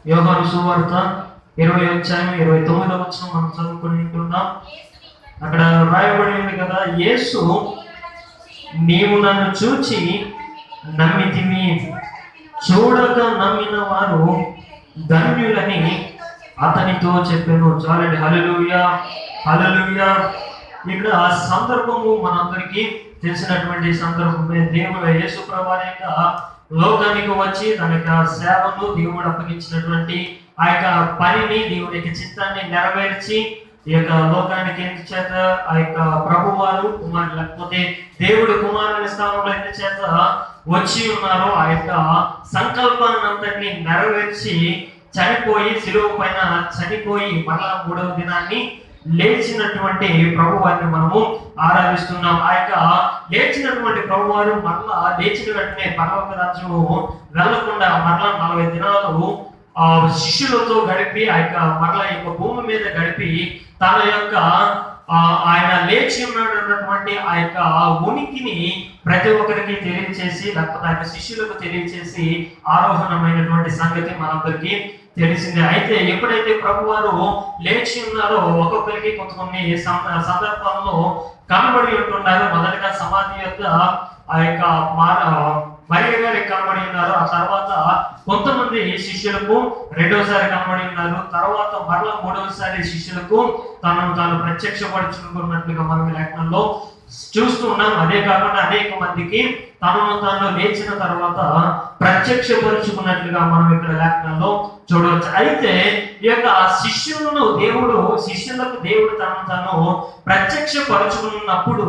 యోహాను సువార్త 20 అధ్యాయం 29 మనం చదువుకుని ఉంటున్నాం. అక్కడ రాయబడి ఉంది కదా, యేసు నీవు నన్ను చూచి నమ్మితివి, చూడక నమ్మిన వారు ధన్యులని అతనితో చెప్పాను. చాలండి. హల్లెలూయా, హల్లెలూయా. ఇక్కడ ఆ సందర్భము మనందరికీ తెలిసినటువంటి సందర్భమే. దేవుడు యేసు ప్రభువుగా లోకానికి వచ్చి తన యొక్క సేవను దేవుడు అప్పగించినటువంటి ఆ యొక్క పనిని, దేవుడి యొక్క చిత్తాన్ని నెరవేర్చి ఈ యొక్క లోకానికి చేత ఆ యొక్క ప్రభువారు కుమారుడు, లేకపోతే దేవుడు కుమారుని స్థానంలో చేత వచ్చి ఉన్నారో ఆ యొక్క సంకల్పాన్ని అంతటిని నెరవేర్చి చనిపోయి శిలువ పైన చనిపోయి మరలా 3వ దినాన్ని లేచినటువంటి ప్రభువారిని మనము ఆరాధిస్తున్నాం. ఆ యొక్క లేచినటువంటి ప్రభువారు మరలా లేచిన వెంటనే పరలోక రాజ్యము వెళ్ళకుండా మరలా 40 దినాలు శిష్యులతో గడిపి ఆ యొక్క మరలా యొక్క భూమి మీద గడిపి తన యొక్క ఆయన లేచి ఉన్నటువంటి ఆ యొక్క ఉనికిని ప్రతి ఒక్కరికి తెలియచేసి, లేకపోతే ఆయన శిష్యులకు తెలియచేసి ఆరోహణమైనటువంటి సంగతి మనందరికీ తెలిసిందే. అయితే ఎప్పుడైతే ప్రభువారు లేచి ఉన్నారో ఒక్కొక్కరికి కొంతమంది సందర్భంలో కనబడి ఉంటున్నారు. మొదటగా సమాధి యొక్క ఆ యొక్క మరియ గారికి కనబడి ఉన్నారు. ఆ తర్వాత కొంతమంది శిష్యులకు రెండోసారి కనబడి ఉన్నారు. తర్వాత మరలా 3వసారి శిష్యులకు తనను తాను ప్రత్యక్షపరుచుకున్నట్లుగా మనం లేఖనంలో చూస్తూ ఉన్నాం. అదే కాకుండా అనేక మందికి తనను తాను లేచిన తర్వాత ప్రత్యక్షపరుచుకున్నట్లుగా మనం ఇక్కడ లేఖనంలో చూడవచ్చు. అయితే ఈ యొక్క శిష్యులను శిష్యులకు దేవుడు తనను తాను ప్రత్యక్షపరుచుకున్నప్పుడు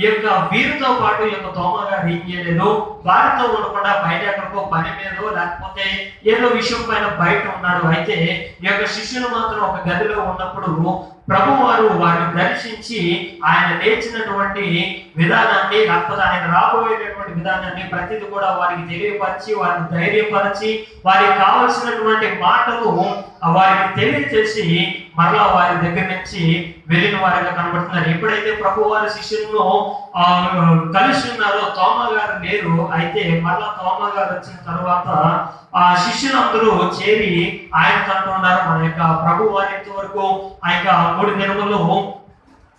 ఈ యొక్క వీరితో పాటు ఈ యొక్క తోమ గారు ఏం చేయలేదు, వారితో ఉండకుండా బయట ఎక్కడికో పని మీదో లేకపోతే ఏదో విషయం పైన బయట ఉన్నాడు. అయితే ఈ యొక్క శిష్యులు మాత్రం ఒక గదిలో ఉన్నప్పుడు ప్రభువారు వారిని దర్శించి ఆయన లేచినటువంటి విధానాన్ని, లేకపోతే ఆయన రాబోయేటటువంటి విధానాన్ని ప్రతిదీ కూడా వారికి తెలియపరిచి, వారిని ధైర్యపరిచి, వారికి కావలసినటువంటి మాటలు వారికి తెలియచేసి మరలా వారి దగ్గర నుంచి వెళ్ళిన వారిగా కనబడుతున్నారు. ఎప్పుడైతే ప్రభు వారి శిష్యులను కలిసి ఉన్నారో తోమా గారు లేరు. అయితే మరలా తోమా గారు వచ్చిన తర్వాత ఆ శిష్యులందరూ చేరి ఆయనతో అంటున్నారు, మన యొక్క ప్రభు వారి వరకు ఆ యొక్క 3 దినములు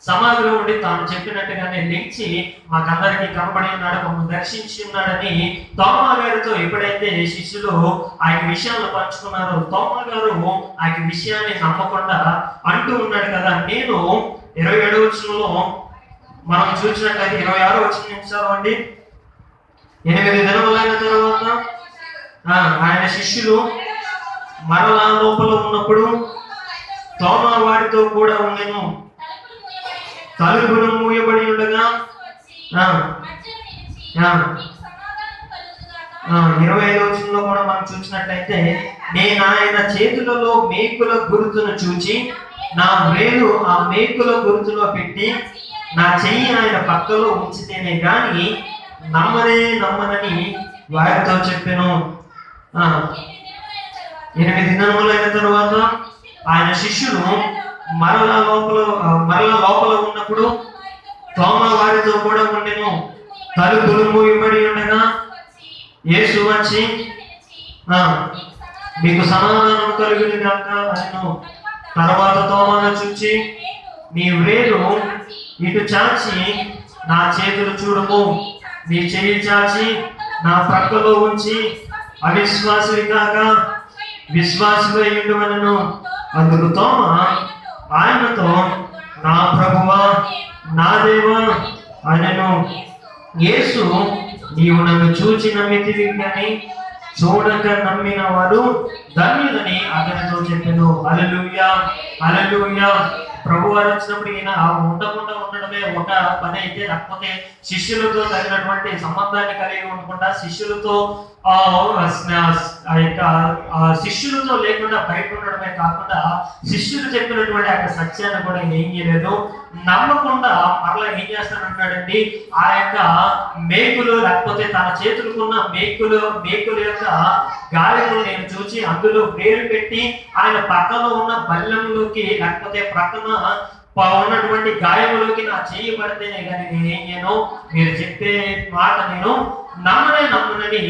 సమాధిలో ఉండి తాను చెప్పినట్టుగానే లేచి మాకందరికి కనబడి ఉన్నాడు, మమ్మల్ని దర్శించి ఉన్నాడని తోమా గారితో ఎప్పుడైతే శిష్యులు ఆ యొక్క విషయాలను పంచుకున్నారో తోమా గారు ఆ యొక్క విషయాన్ని నమ్మకుండా అంటూ ఉన్నాడు కదా. నేను 27వ వచనంలో మనం చూసినట్లయితే 26వ వచనం చదవండి. 8 దినములైన తర్వాత ఆయన శిష్యులు మరలా లోపల ఉన్నప్పుడు తోమా వారితో కూడా ఉండెను. తలుపులు మూయబడి ఉండగా 25వ వచనంలో కూడా మనం చూసినట్లయితే నేను ఆయన చేతులలో మేకుల గుర్తును చూచి నా వేలు ఆ మేకుల గుర్తులో పెట్టి నా చెయ్యి ఆయన పక్కలో ఉంచితేనే గాని నమ్మనని వారితో చెప్పాను. 8 దినములైన తరువాత ఆయన శిష్యులు మరలా లోపల ఉన్నప్పుడు తోమా వారితో కూడా ఉండెను. తలుపులు మూయబడి ఉండగా యేసు వచ్చి మీకు సమాధానం కలుగును గాక అనెను. తర్వాత తోమాను చూచి నీ వేలు ఇటు చాచి నా చేతులు చూడము, నీ చెయ్యి చాచి నా ప్రక్కలో ఉంచి అవిశ్వాసుడి కాక విశ్వాసుగా ఉండుమనెను. అందుకు తోమా ఆయనతో నా ప్రభువా నా దేవా అనెను. యేసు నీవు నన్ను చూచి నమ్మితివి కానీ చూడక నమ్మిన వారు ధన్యులని అతనితో చెప్పాను. హల్లెలూయా, హల్లెలూయా. ప్రభు వారు వచ్చినప్పుడు ఈయన ఉండకుండా ఉండడమే ఒక పని అయితే, లేకపోతే శిష్యులతో తగినటువంటి సంబంధాన్ని కలిగి ఉండకుండా శిష్యులతో శిష్యులతో లేకుండా బయట ఉండడమే కాకుండా శిష్యులు చెప్పినటువంటి ఆ సత్యాన్ని కూడా ఏం చేయలేదు, నమ్మకుండా మరలా ఏం చేస్తానంటాడండి, ఆ యొక్క మేకులు లేకపోతే తన చేతులకున్న మేకుల యొక్క గాయములు నేను చూసి అందులో వేలు పెట్టి ఆయన పక్కన ఉన్న బల్లెంలోకి లేకపోతే ప్రక్కన ఉన్నటువంటి గాయములోకి నా చెయ్యి పడితేనే కానీ నేనేం మీరు చెప్పే మాట నేను నమ్మనని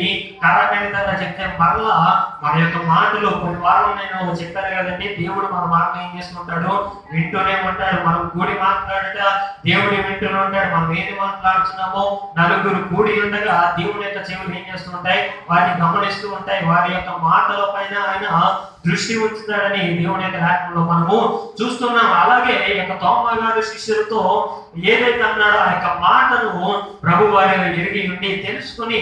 కరాఖండితంగా చెప్తే మరలా మన యొక్క మాటలు కొన్ని వారం నేను చెప్పాను కదండి, దేవుడు మన మాటలు ఏం చేస్తుంటాడు, వింటూనే ఉంటాడు. మనం కూడి మాట్లాడట దేవుడు వింటూనే ఉంటాడు. మనం ఏది మాట్లాడుతున్నామో నలుగురు కూడి ఉండగా దేవుని యొక్క చెవులు ఏం చేస్తుంటాయి, వాటిని గమనిస్తూ ఉంటాయి. వారి యొక్క మాటల పైన ఆయన దృష్టి ఉంచుతాడని దేవుని యొక్క లేఖనంలో మనము చూస్తున్నాం. అలాగే ఈ యొక్క తోమా గారు శిష్యులతో ఏదైతే అన్నాడో ఆ యొక్క మాటను ప్రభు వారి ఎరిగి ఉండి తెలుసుకుని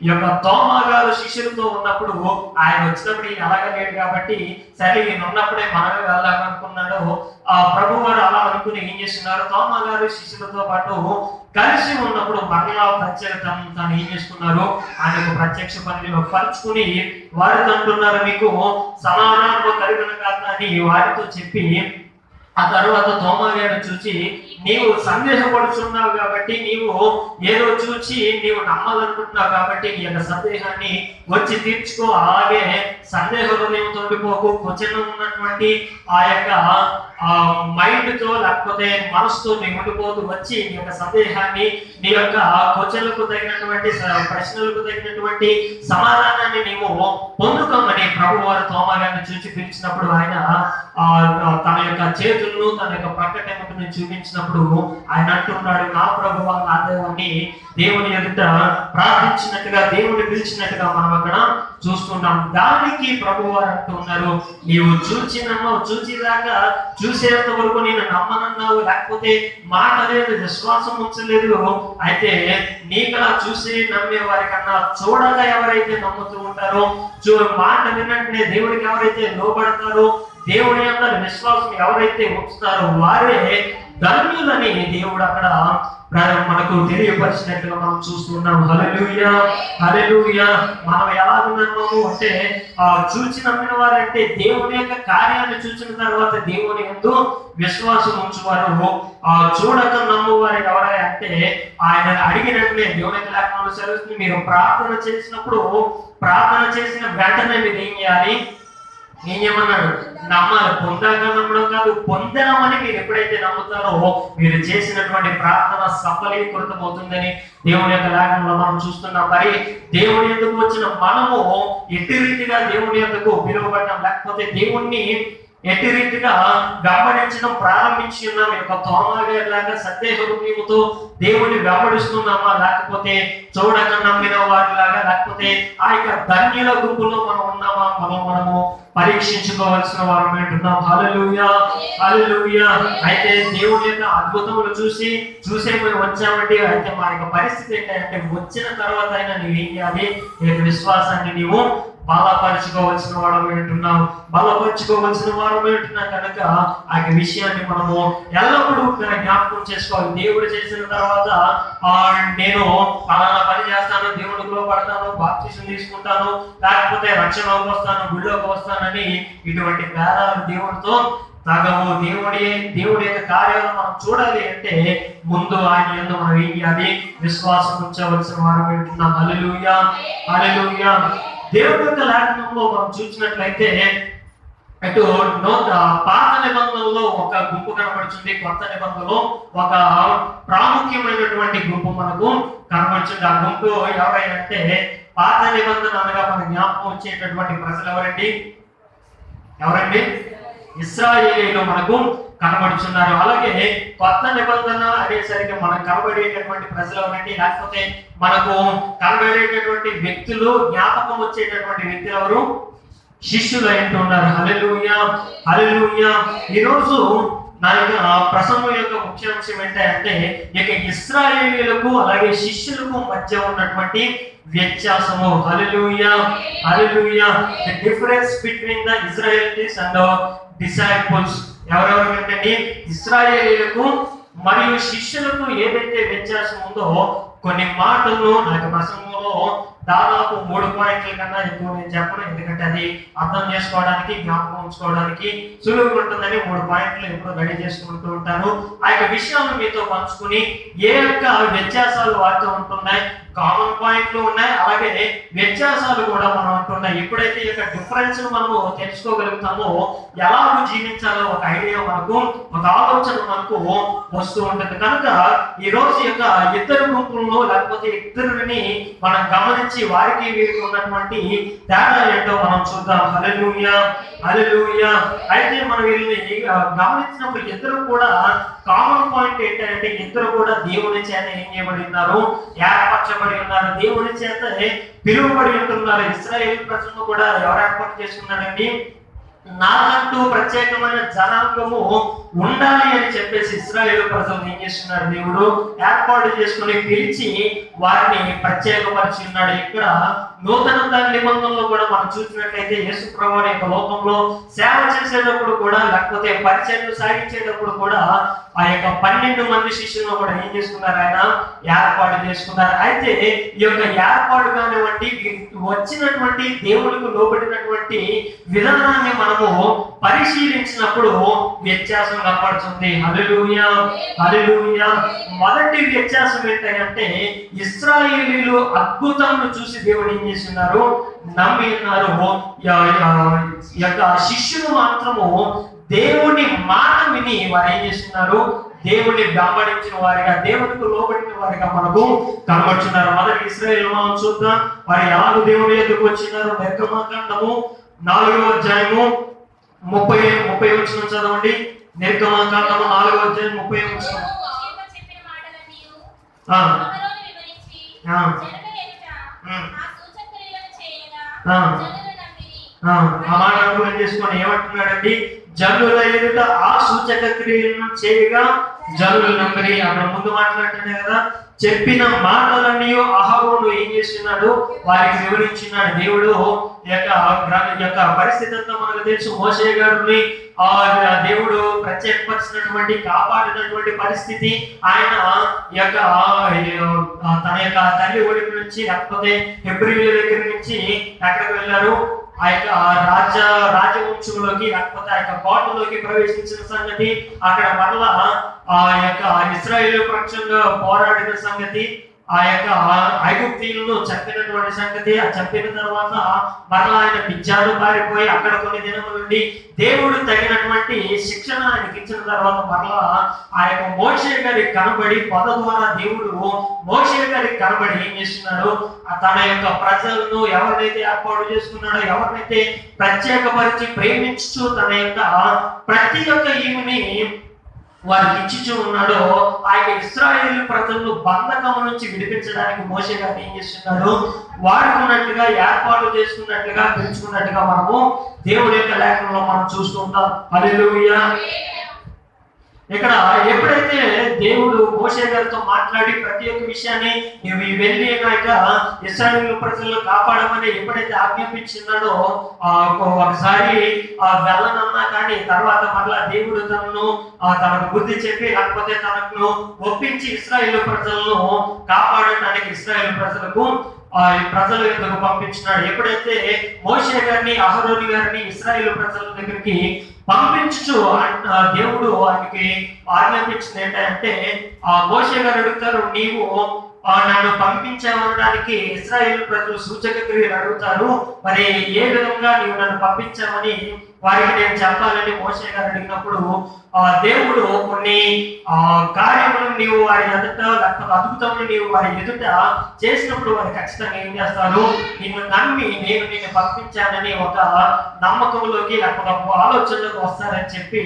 ఈ యొక్క తోమా గారు శిష్యులతో ఉన్నప్పుడు ఆయన వచ్చినప్పుడు ఈయన అలాగే లేడు కాబట్టి సరే ఈయన ఉన్నప్పుడే మనమే వెళ్ళాలనుకున్నాడు. ఆ ప్రభు వారు అలా అనుకుని ఏం చేస్తున్నారు, తోమా గారు శిష్యులతో పాటు కలిసి ఉన్నప్పుడు మరలా ప్రత్యేకతను తాను ఏం చేసుకున్నారు, ఆయనకు ప్రత్యక్ష పనిలో పరుచుకుని వారితో అంటున్నారు, మీకు సమాధానం కలిగిన కాదు అని వారితో చెప్పి ఆ తర్వాత తోమా గారు చూసి, నీవు సందేహపడుతున్నావు కాబట్టి, నీవు ఏదో చూచి నీవు నమ్మాలనుకుంటున్నావు కాబట్టి నీ యొక్క సందేహాన్ని వచ్చి తీర్చుకో, అలాగే సందేహ హృదయంతో ఉండిపోకు, క్వశ్చన్ ఉన్నటువంటి ఆ యొక్క మైండ్ తో లేకపోతే మనసుతో నీవు ఉండిపోతూ వచ్చి నీ యొక్క సందేహాన్ని, నీ యొక్క క్వశ్చన్లకు తగినటువంటి ప్రశ్నలకు తగినటువంటి సమాధానాన్ని నీవు పొందుకోమని ప్రభు వారు తోమా గారిని చూసి పిలిచినప్పుడు ఆయన తన యొక్క చేతులను తన యొక్క ప్రకటనను చూపించినప్పుడు ఆయన అంటున్నాడు, నా ప్రభువా నా దేవాన్ని దేవుని ఎదుట ప్రార్థించినట్టుగా దేవుని పిలిచినట్టుగా మనం అక్కడ చూస్తున్నాం. దానికి ప్రభు వారు అంటున్నారు, నీవు చూచినమ్మా చూచిదాకా చూసేంత వరకు నేను నమ్మనన్నావు, లేకపోతే మాట లేదు విశ్వాసం ఉంచలేదు. అయితే నీకలా చూసి నమ్మే వారి కన్నా చూడగా ఎవరైతే నమ్ముతూ ఉంటారో, మాట విన్నట్టునే దేవుడికి ఎవరైతే లోబడతారో, దేవుని యొక్క విశ్వాసం ఎవరైతే ఉంచుతారో వారే ధన్యులని దేవుడు అక్కడ మనకు తెలియపరిచినట్టుగా మనం చూస్తున్నాం. హల్లెలూయా హల్లెలూయా. మనం ఎలా ఉన్నాము అంటే చూచి నమ్మిన వారంటే దేవుని యొక్క కార్యాన్ని చూసిన తర్వాత దేవుని యందు విశ్వాసం ఉంచువారు. చూడక నమ్మువారు ఎవరై అంటే ఆయన అడిగినట్లే దేవుని యొక్క లేఖనాలు సెలవుస్తుంది, మీరు ప్రార్థన చేసినప్పుడు ప్రార్థన చేసిన వెంటనే మీరు ఏం చేయాలి, ఏం చేయమన్నాడు, నమ్మాలి. పొందాక నమ్మడం కాదు, పొందామని మీరు ఎప్పుడైతే నమ్ముతారో మీరు చేసినటువంటి ప్రార్థన సఫలీకృతం అవుతుందని దేవుని యొక్క లేఖనంలో మనం చూస్తున్నాం. మరి దేవుని ఎందుకు వచ్చిన మనము ఎట్టి రీతిగా దేవుని ఎందుకు పిలువబడ్డాం, లేకపోతే దేవుణ్ణి ఎట్టి రీతిగా వెంబడించడం ప్రారంభించి ఉన్నాం. యొక్క తోమా గారి లాగా సందేహ హృదయముతో దేవుని వెంబడిస్తున్నామా, లేకపోతే చూడక నమ్మిన వారిలాగా, లేకపోతే ఆ యొక్క ధన్యుల గుంపులో మనం ఉన్నామా, మనము పరీక్షించుకోవాల్సిన వారు అంటున్నాం. హల్లెలూయా హల్లెలూయా. అయితే దేవుని యొక్క అద్భుతములు చూసే మేము వచ్చామంటే అయితే మా యొక్క పరిస్థితి ఏంటంటే వచ్చిన తర్వాత అయినా నీవు ఏం చేయాలి, నీ విశ్వాసాన్ని నీవు బలపరచుకోవాల్సిన వాడు అంటున్నాం. బలపరచుకోవాల్సిన వాడు అంటున్నాం కనుక ఆ విషయాన్ని మనము ఎల్లప్పుడూ జ్ఞాపకం చేసుకోవాలి. దేవుడు చేసిన తర్వాత నేను ఫలానా పని చేస్తాను, దేవుడికి లోపడతాను, బాప్తిసం తీసుకుంటాను, లేకపోతే రక్షణలోకి వస్తాను, గుళ్ళోకి వస్తానని ఇటువంటి పేరాలు దేవుడితో తగవు. దేవుడి యొక్క కార్యాలు మనం చూడాలి అంటే ముందు ఆయన యందు మనం ఏం చేయాలి, విశ్వాసం ఉంచవలసిన వారు అంటున్నాం. హల్లెలూయా హల్లెలూయా. దేవుడి యొక్క లేఖనంలో మనం చూసినట్లయితే అటు పాత నిబంధనలో ఒక గుంపు కనబడుతుంది, కొత్త నిబంధనలో ఒక ప్రాముఖ్యమైనటువంటి గుంపు మనకు కనబడుతుంది. ఆ గుంపు ఎవరైతే పాత నిబంధన అనగా మన జ్ఞాపకం వచ్చేటటువంటి ప్రజలు ఎవరండి, ఇశ్రాయేలీయులు మనకు కనబడుతున్నారు. అలాగే కొత్త నిబంధన అనేసరికి మనకు కనబడేటటువంటి ప్రజలు ఎవరండి, లేకపోతే మనకు కనబడేటటువంటి వ్యక్తులు, జ్ఞాపకం వచ్చేటటువంటి వ్యక్తులు ఎవరు, శిష్యులు అంటున్నారు. హల్లెలూయా హల్లెలూయా. ఈరోజు నా యొక్క ప్రసంగం యొక్క ముఖ్యాంశం ఏంటంటే ఇక ఇశ్రాయేలీయులకు అలాగే శిష్యులకు మధ్య ఉన్నటువంటి వ్యత్యాసము. Hallelujah hallelujah. The difference between the Israelites and disciples. ఎవరెవరంటే ఇశ్రాయేలీయులకు మరియు శిష్యులకు ఏదైతే వ్యత్యాసం ఉందో కొన్ని మాటలు నాకు ప్రసంగంలో దాదాపు 3 పాయింట్ల కన్నా ఎక్కువ నేను చెప్పను, ఎందుకంటే అది అర్థం చేసుకోవడానికి జ్ఞాపకం ఉంచుకోవడానికి సులువుగా ఉంటుందని 3 పాయింట్లు ఎప్పుడు రెడీ చేసుకుంటూ ఉంటాను. ఆ యొక్క విషయాలను మీతో పంచుకుని ఏ యొక్క వ్యత్యాసాలు వాటితో ఉంటున్నాయి, కామన్ పాయింట్లు ఉన్నాయి, అలాగే వ్యత్యాసాలు కూడా మనం ఉంటున్నాయి. ఎప్పుడైతే ఈ యొక్క డిఫరెన్స్ మనము తెలుసుకోగలుగుతామో, ఎలాగో జీవించాలో ఒక ఐడియా మనకు, ఒక ఆలోచన మనకు వస్తూ ఉంటుంది. కనుక ఈ రోజు యొక్క ఇద్దరు గుంపులను లేకపోతే ఇద్దరిని మనం గమనించి వారికి వీరికి ఉన్నటువంటి తేడా ఏంటో మనం చూద్దాం. హల్లెలూయా, హల్లెలూయా. అయితే మనం వీళ్ళని గమనించినప్పుడు ఇద్దరు కూడా కామన్ పాయింట్ ఏంటంటే ఇద్దరు కూడా దేవుని చేత ఏం చేయబడి ఉన్నారు, ఏర్పరచబడి ఉన్నారు, దేవుని చేత పిలువబడి ఉంటున్నారు. ఇశ్రాయేలు ప్రజలను కూడా ఎవరు ఏర్పాటు చేసుకున్నారండి? నాకంటూ ప్రత్యేకమైన జనాంగము ఉండాలి అని చెప్పేసి ఇశ్రాయేలు ప్రజలు ఏం చేస్తున్నారు? దేవుడు ఏర్పాటు చేసుకుని పిలిచి వారిని ప్రత్యేకపరిచి ఉన్నాడు. ఇక్కడ నూతన నిబంధనలో కూడా మనం చూసినట్లయితే యేసు ప్రభువు యొక్క లోకంలో సేవ చేసేటప్పుడు కూడా, లేకపోతే పరిచర్యలు సాగించేటప్పుడు కూడా ఆ యొక్క 12 మంది శిష్యులను కూడా ఏం చేసుకున్నారు? ఆయన ఏర్పాటు చేసుకున్నారు. అయితే ఈ యొక్క ఏర్పాటు కానివ్వండి, వచ్చినటువంటి దేవుడికి లోబడినటువంటి విధానాన్ని మనము పరిశీలించినప్పుడు వ్యత్యాసం కనపడుతుంది. హల్లెలూయా, హల్లెలూయా. మొదటి వ్యత్యాసం ఏంటంటే ఇశ్రాయేలీయులు అద్భుతాలను చూసి దేవుడు ఏం చేస్తున్నారు? నమ్మి ఉన్నారు. యొక్క శిష్యులు మాత్రము దేవుని మాట విని వారు ఏం చేస్తున్నారు? దేవుణ్ణి వెంబడించిన వారిగా, దేవునికి లోబడిన వారిగా మనకు కనబడుతున్నారు. మొదటి ఇశ్రాయేలు మనం చూద్దాం. వారు ఎలాగో దేవుని ఎదురుకు వచ్చినారు. నిర్గమకాండము 4వ అధ్యాయము 30 వచనం చదవండి. నిర్గమకాండము 4వ అధ్యాయం 30 వచనం. ఆ మాట అర్థం చేసుకొని ఏమంటున్నాడండి? జనుల ఎదుట ఆ సూచక క్రియలను చేయగా జనులు నమ్మిరి. అక్కడ ముందు మాట్లాడుతున్నాయి కదా, చెప్పిన మాటలన్నీ అహరోను ఏం చేస్తున్నాడు? వారికి వివరించినాడు. దేవుడు యొక్క పరిస్థితి అంతా మనకు తెలుసు. మోషే గారిని దేవుడు ప్రత్యేకపరిచినటువంటి, కాపాడినటువంటి పరిస్థితి. ఆయన తన యొక్క తల్లి ఒడి నుంచి, లేకపోతే హెబ్రీయుల దగ్గర నుంచి ఎక్కడికి వెళ్ళారు? ఆ యొక్క రాజవంశంలోకి, లేకపోతే ఆ యొక్క కోటలోకి ప్రవేశించిన సంగతి, అక్కడ మరలా ఆ యొక్క ఇశ్రాయేలు పక్షంగా పోరాడిన సంగతి, ఆ యొక్క ఐగుప్తీయులను చంపినటువంటి సంగతి, ఆ చంపిన తర్వాత మరలా ఆయన పిచ్చాడు పారిపోయి అక్కడ కొన్ని దినముల నుండి దేవుడు తగినటువంటి శిక్షణ ఆయనకి ఇచ్చిన తర్వాత మరలా ఆ యొక్క మోషే గారికి కనబడి, పొద ద్వారా దేవుడు మోషే గారికి కనబడి ఏం చేస్తున్నాడు? తన యొక్క ప్రజలను ఎవరినైతే ఏర్పాటు చేసుకున్నాడో, ఎవరినైతే ప్రత్యేకపరిచి ప్రేమించు తన యొక్క ప్రతి ఒక్క ఈమెని వారికి ఇచ్చిచూ ఉన్నాడో, ఆ యొక్క ఇశ్రాయేలు ప్రజలను బంధకం నుంచి విడిపించడానికి మోషే గారు ఏం చేస్తున్నాడు? వాడుకున్నట్లుగా, ఏర్పాటు చేసుకున్నట్లుగా, పెంచుకున్నట్టుగా మనము దేవుడి యొక్క లేఖనంలో మనం చూస్తూ ఉంటాం. హల్లెలూయా. ఇక్కడ ఎప్పుడైతే దేవుడు మోషే గారితో మాట్లాడి ప్రతి ఒక్క విషయాన్ని వెళ్ళి ఇశ్రాయేలు ప్రజలను కాపాడమని ఎప్పుడైతే ఆజ్ఞాపించినాడో, ఒకసారి వెళ్ళనన్నా కానీ తర్వాత మరలా దేవుడు తనకు బుద్ధి చెప్పి, లేకపోతే తనకు ఒప్పించి ఇశ్రాయేలు ప్రజలను కాపాడటానికి ఇశ్రాయేలు ప్రజలకు ప్రజల యొద్దకు పంపించినాడు. ఎప్పుడైతే మోషే గారిని, అహరోను గారిని ఇశ్రాయేలు ప్రజల దగ్గరికి పంపించు దేవుడు వారికి ఆజ్ఞాపించింది ఏంటంటే, మోషే గారు అడుగుతారు, నీవు నన్ను పంపించామనడానికి ఇశ్రాయేలు ప్రజలు సూచక క్రియలు అడుగుతారు, మరి ఏ విధంగా నీవు నన్ను పంపించామని వారికి నేను చెప్పాలని మోషే గారు అడిగినప్పుడు, దేవుడు కొన్ని కార్యములు నీవు వారి ఎదుట, లేకపోతే అద్భుతములు నీవు వారి ఎదుట చేసినప్పుడు వారు ఖచ్చితంగా ఏం చేస్తారు? నిన్ను నమ్మి నేను నిన్ను పంపించానని ఒక నమ్మకంలోకి, లేకపోతే ఆలోచనలోకి వస్తారని చెప్పి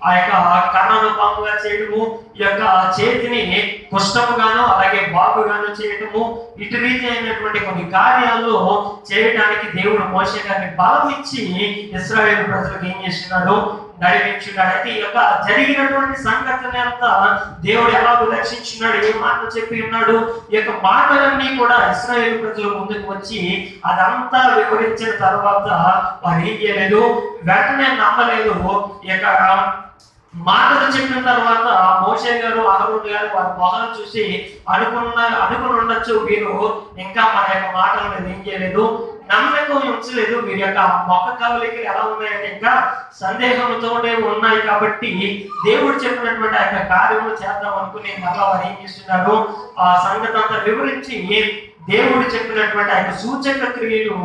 ఆ యొక్క కర్ణను పాముగా చేయడము, ఈ యొక్క చేతిని కుష్టముగాను అలాగే బాగుగాను చేయటము, ఇటు రీతి అయినటువంటి కొన్ని కార్యాలు చేయడానికి దేవుడు మోషే గారిని బలం ఇచ్చి ఇశ్రాయేలు ప్రజలకు ఏం చేస్తున్నాడు? నడిపించున్నాడు. అయితే ఈ యొక్క జరిగినటువంటి సంఘటన అంతా దేవుడు ఎలా రక్షించున్నాడు, ఏ మాటలు చెప్పి ఉన్నాడు, ఈ యొక్క మాటలన్నీ కూడా ఇశ్రాయేలు ప్రజలు ముందుకు వచ్చి అదంతా వివరించిన తర్వాత వారు ఏం చేయలేదు? వెంటనే నమ్మలేదు. ఈ యొక్క మాటలు చెప్పిన తర్వాత మోషే గారు, అహరోను గారు వారి మొహాలు చూసి అనుకుని ఉండొచ్చు, వీరు ఇంకా మన యొక్క మాటల మీద ఏం చేయలేదు, నమ్మకం ఉంచలేదు. వీరి యొక్క మొక్క కవలికలు ఎలా ఉన్నాయంటే ఇంకా సందేహంతోనే ఉన్నాయి. కాబట్టి దేవుడు చెప్పినటువంటి ఆ యొక్క కార్యములు చేద్దాం అనుకుని మరలా వారు ఏం చేస్తున్నారు, ఆ సంగతి అంతా వివరించి దేవుడు చెప్పినటువంటి ఆ యొక్క సూచక క్రియలు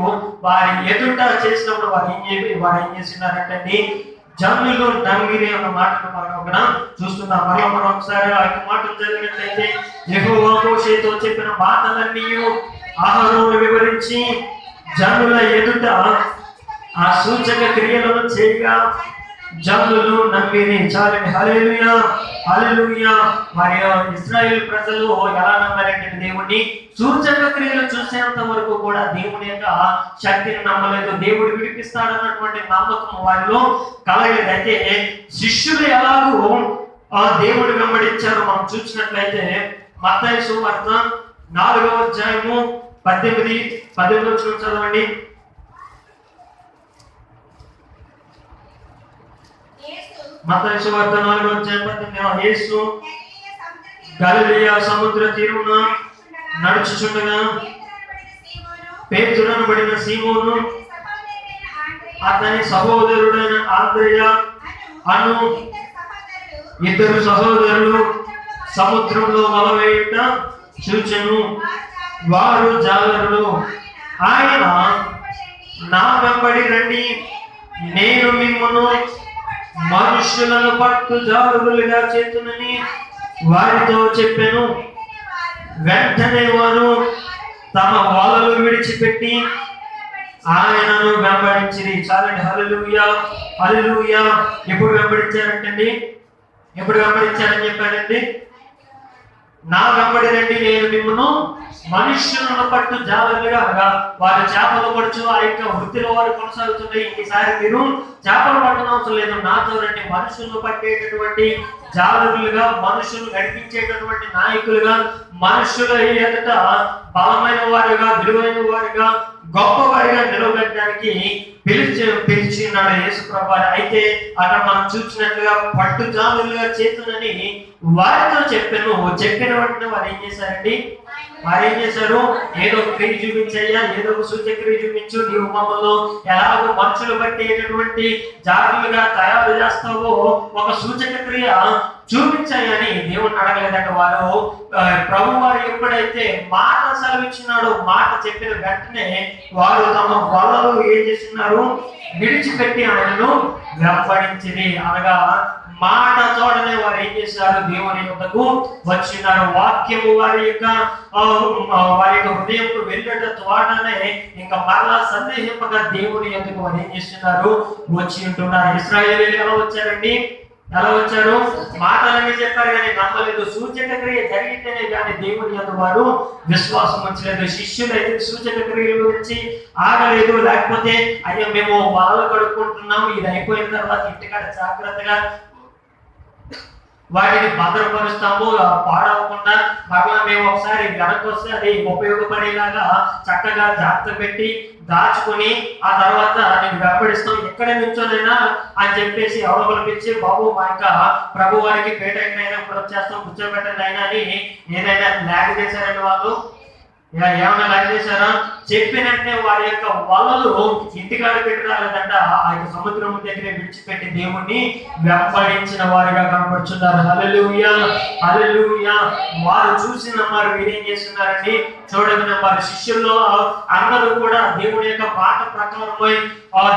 వారి ఎదుట చేసినప్పుడు వారు ఏం చేస్తున్నారంటే జనులు నంగిరి అన్న మాటను మనం అక్కడ చూస్తున్నాం. మనం ఒకసారి ఆ యొక్క మాటలు జరిగినట్లయితే యెహోవా మోషేతో చెప్పిన మాటలన్నీ అహరోను వివరించి జనుల ఎదుట ఆ సూచక క్రియలను చేయగా జనులు నమ్మిరి. చాలండి, హల్లెలూయా హల్లెలూయా. మరి ఇశ్రాయేలు ప్రజలు ఎలా నమ్మారంటే దేవుడిని సూచక క్రియలు చూసేంత వరకు కూడా దేవుని యొక్క శక్తిని నమ్మలేదు. దేవుడు విడిపిస్తాడన్నటువంటి నమ్మకం వారిలో కలగలేదు. అయితే శిష్యులు ఎలాగో ఆ దేవుడు వెంబడించారు మనం చూసినట్లయితే మత్తయి సువార్త 4వ అధ్యాయము 18 చదవండి. మత్తయి సువార్త 4వ అధ్యాయం 18. యేసు గలిలయ సముద్ర తీరున నడుచుచుండగా పేతురు అనబడిన సీమోను అతని సహోదరుడైన ఆంద్రేయ అను ఇద్దరు సహోదరులు సముద్రంలో వలవేయుట చూచెను. వారు జాలరులు. ఆయన నా వెంబడి రండి, నేను మిమ్మును మనుష్యులను పట్టు జాలరులుగా చేతునని వారితో చెప్పెను. వెంటనే వారు తమ వలలు విడిచిపెట్టి ఆయనను వెంబడించిరి. చాలండి, హల్లెలూయా హల్లెలూయా. ఎప్పుడు వెంబడించారంటండి? ఎప్పుడు వెంబడించారని చెప్పారండి? నా వెంబడి రండి, నేను మిమ్మల్ని మనుష్యులను పట్టు జాలరులుగా, అనగా వారి చేపలు పడుచు ఆ యొక్క వృత్తిలో వారు కొనసాగుతుంటే ఈసారి మీరు చేపలు పట్టడం అవసరం లేదు, నాతో రండి. మనుషులను పట్టేటటువంటి జాలరులుగా, మనుషులు నడిపించేటటువంటి నాయకులుగా, మనుషుల ఎదుట బలమైన వారిగా, విలువైన వారిగా, గొప్పవారిగా నిలబెట్టడానికి పిలిచినాడు యేసు ప్రభువు. అయితే అక్కడ మనం చూసినట్లుగా పట్టు జాలరులుగా చేతునని వారితో చెప్పిన వెంటనే వారు ఏం చేశారండి? వారు ఏం చేశారు? ఏదో ఒక క్రియ చూపించయ్యా, ఏదో ఒక సూచక క్రియ చూపించు, నీవు మమ్మల్ని ఎలాగో మనుషులు పట్టేటటువంటి జారులుగా తయారు చేస్తావో ఒక సూచక క్రియ చూపించాయని దేవుడిని అడగలేదట. వారు ప్రభు వారు ఎప్పుడైతే మాట సెలవిచ్చినాడో, మాట చెప్పిన వెంటనే వారు తమ వలలు ఏం చేస్తున్నారు? విడిచిపెట్టి ఆయనను వెంబడించింది. అనగా మాట తోడనే వారు ఏం చేశారు? దేవుని యొద్దకు వచ్చినారు. వాక్యము వారి యొక్క హృదయంకు వెళ్ళట తోడనే ఇంకా మరలా సందేహింపగా దేవుని యొద్దకు వారు ఏం చేస్తున్నారు? వచ్చి ఉంటున్నారు. ఇశ్రాయేలీయులు ఎలా వచ్చారండి? ఎలా వచ్చారు? మాటలన్నీ చెప్పారు కానీ నమ్మలేదు. సూచక క్రియ జరిగితేనే కానీ దేవుని యందు వారు విశ్వాసం ఉంచలేదు. శిష్యులు అయితే సూచక క్రియల గురించి ఆగలేదు. లేకపోతే అయ్యో మేము వలలు కడుక్కుంటున్నాము, ఇది అయిపోయిన తర్వాత ఇంటికాడ జాగ్రత్తగా వాటిని భద్రపరుస్తాము, పాడవకుండా మరలా మేము ఒకసారి వెనక్కి వస్తే అది ఉపయోగపడేలాగా చక్కగా జాగ్రత్త పెట్టి దాచుకుని ఆ తర్వాత నేను వెంబడిస్తాం, ఎక్కడ నుంచోనైనా అని చెప్పేసి ఎవరో పిలిచి బాబు మా యొక్క ప్రభు వారికి పేటైనా ఇప్పుడు వచ్చేస్తాం, కూర్చోబెట్టండి అయినా అని ఏదైనా ల్యాగ్ చేశారండి వాళ్ళు? ఏమైనా ల్యాగ్ చేశారా? చెప్పినట్టే వారి యొక్క వలలు ఇంటికాడ పెట్టి రాలేదంట, ఆ యొక్క సముద్రం దగ్గర విడిచిపెట్టి దేవుణ్ణి వెంబడించిన వారిగా కనబడుతున్నారు. హల్లెలూయా హల్లెలూయా. వారు చూసి నమ్మారు. వీరేం చేస్తున్నారండి? చూడని వారి శిష్యుల్లో అందరూ కూడా దేవుడి యొక్క మాట ప్రకారమై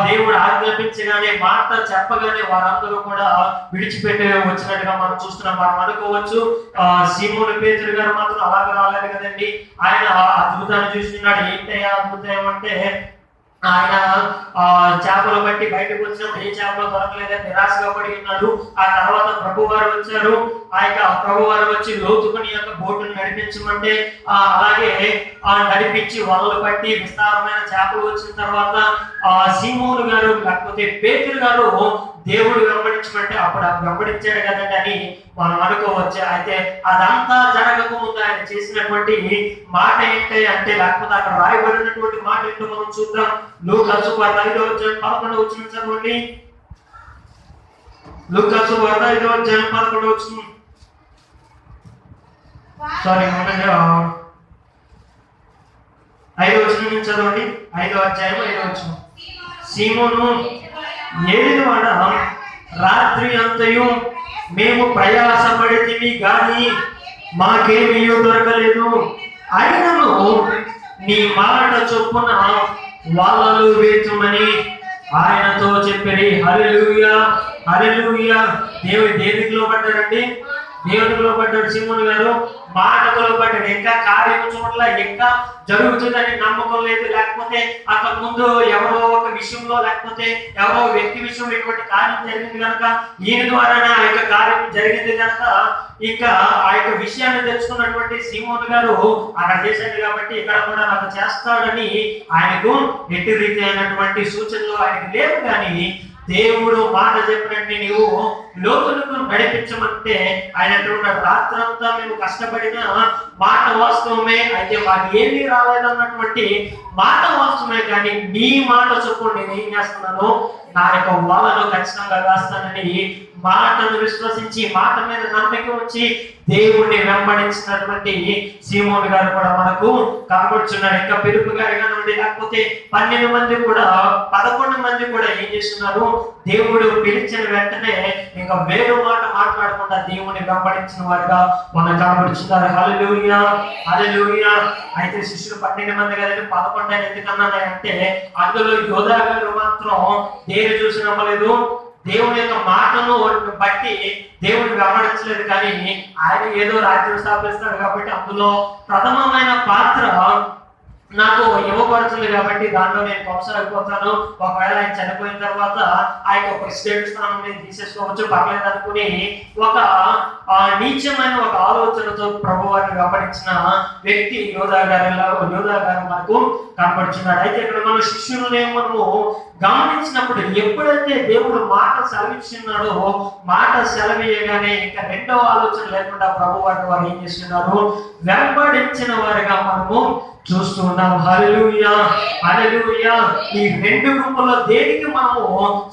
దేవుడు ఆజ్ఞాపించగానే, మాట చెప్పగానే వారందరూ కూడా విడిచిపెట్టి వచ్చినట్టుగా మనం చూస్తున్నాం. మనం అనుకోవచ్చు సీమోను పేతురు గారు మాత్రం అలాగే రాలేదు కదండి, ఆయన అద్భుతాన్ని చూస్తున్నాడు. ఏంటయ్యా అద్భుతం అంటే, ఆయన చేపలు బట్టి బయటకు వచ్చినప్పుడు ఏ చేపలు దొరకలేదని నిరాశగా పడి ఉన్నాడు. ఆ తర్వాత ప్రభు వారు వచ్చారు. ఆ యొక్క ప్రభు వారు వచ్చి లోతుకుని యొక్క బోటును నడిపించమంటే అలాగే నడిపించి వలలు పట్టి విస్తారమైన చేపలు వచ్చిన తర్వాత సీమోను గారు లేకపోతే పేతురు గారు దేవుడు వెంబడించమంటే అప్పుడు వెంబడించాడు కదండి అని మనం అనుకోవచ్చు. అయితే అదంతా జరగక ముందు ఆయన చేసినటువంటి మాట ఏంటి అంటే, లేకపోతే అక్కడ రాయబడినటువంటి మాట ఏంటో మనం చూద్దాం. లూకా సువార్త 5వ అధ్యాయం 11వ వచనం చదవండి. లూకా సువార్త 5వ అధ్యాయం 11వ వచనం. 5వ వచనం నుంచి చదవండి. 5వ అధ్యాయం 5వ వచనం. సీమోను ఏలినవాడ, రాత్రి అంతయు మేము ప్రయాసపడితిమి గాని మాకేమీ దొరకలేదు. అయినను నీ మాట చొప్పున వాళ్ళలు వేచుమని ఆయనతో చెప్పిరి. హల్లెలూయా, హల్లెలూయా. దేనికి లోబడ్డాడండి? దేవునికి లోబడ్డాడు సీమోను గారు. మాటకు లోబడ్డాడు. ఇంకా కార్యం చూడలే, ఇంకా జరుగుతుందని నమ్మకం లేదు. లేకపోతే అక్కడ ముందు ఎవరో ఒక విషయంలో, లేకపోతే ఎవరో వ్యక్తి విషయంలో ఇటువంటి కార్యం జరిగింది కనుక, ఈయన ద్వారానే ఆ యొక్క కార్యం జరిగింది కనుక, ఇంకా ఆ యొక్క విషయాన్ని తెలుసుకున్నటువంటి సీమోను గారు అక్కడ చేశాడు కాబట్టి ఇక్కడ కూడా నాకు చేస్తాడని ఆయనకు ఎట్టి రీతి అయినటువంటి సూచనలు ఆయనకు లేవు. కానీ దేవుడు మాట చెప్పినట్టు నీవు లోతులకు నడిపించమంటే ఆయన రాత్రంతా మేము కష్టపడిన మాట వాస్తవమే, అయితే మాకు ఏమీ రాలేదన్నటువంటి మాట వాస్తవమే. కానీ నీ మాట చొప్పున నేను ఏం చేస్తున్నాను, నా యొక్క వాళ్ళను ఖచ్చితంగా వేస్తానని మాటను విశ్వసించి, మాట మీద నమ్మకం వచ్చి దేవుణ్ణి వెంబడించినటువంటి సీమోను గారు కూడా మనకు కనబడుచున్నాడు. ఇంకా పిలుపు గారు కానివ్వండి, లేకపోతే 12 మంది కూడా 11 మంది కూడా ఏం చేస్తున్నారు, దేవుడు పిలిచిన వెంటనే ఇంకా వేరు మాట మాట్లాడకుండా దేవుని వెంబడించిన వారుగా మనకు కనబడుచున్నారు. హల్లెలూయా, హల్లెలూయా. అయితే శిష్యులు 12 మంది కదండి, 11 ఎందుకన్నారంటే అందులో యోధా గారు మాత్రం దేని చూసి నమ్మలేదు, దేవుని యొక్క మాటను బట్టి దేవుడిని వెంబడించలేదు. కానీ ఆయన ఏదో రాజ్యం స్థాపిస్తాడు కాబట్టి అందులో ప్రథమమైన పాత్ర నాకు ఇవ్వబడుతుంది కాబట్టి దాంట్లో నేను కొనసాగిపోతాను. ఒకవేళ ఆయన చనిపోయిన తర్వాత ఆయన ఒక ప్రెసిడెంట్ స్థానం నేను తీసేసుకోవచ్చు, పర్లేదు అనుకుని ఒక నీచమైన ఒక ఆలోచనతో ప్రభువారిని వెంబడించిన వ్యక్తి యోధా గారు మనకు కనబడుచున్నాడు. అయితే ఇక్కడ మన శిష్యులనే మనము గమనించినప్పుడు ఎప్పుడైతే దేవుడు మాట సెలవిస్తున్నాడో, మాట సెలవేయగానే ఇంకా రెండవ ఆలోచన లేకుండా ప్రభువారిని వారు ఏం చేస్తున్నారు, వెంబడించిన వారిగా మనము చూస్తూ ఉన్నాం. హల్లెలూయా, హల్లెలూయా. ఈ 2 గుంపుల్లో దేనికి మనము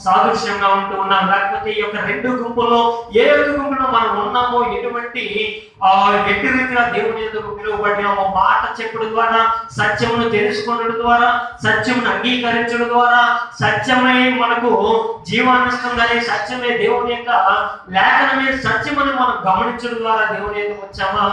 సాదృశ్యంగా ఉంటూ ఉన్నాం? లేకపోతే ఈ యొక్క 2 గుంపుల్లో ఏ గుంపులో మనం ఉన్నామో, ఎటువంటి ఎట్టి రీతిగా దేవుని ఎందుకు పిలువబడినామో, మాట చెప్పడం ద్వారా, సత్యమును తెలుసుకోవడం ద్వారా, సత్యమును అంగీకరించడం ద్వారా, సత్యమే మనకు జీవాన్నిస్తుందని, సత్యమే దేవుని యొక్క లేఖనమే సత్యమని మనం గమనించడం ద్వారా దేవుని ఎందుకు వచ్చామా,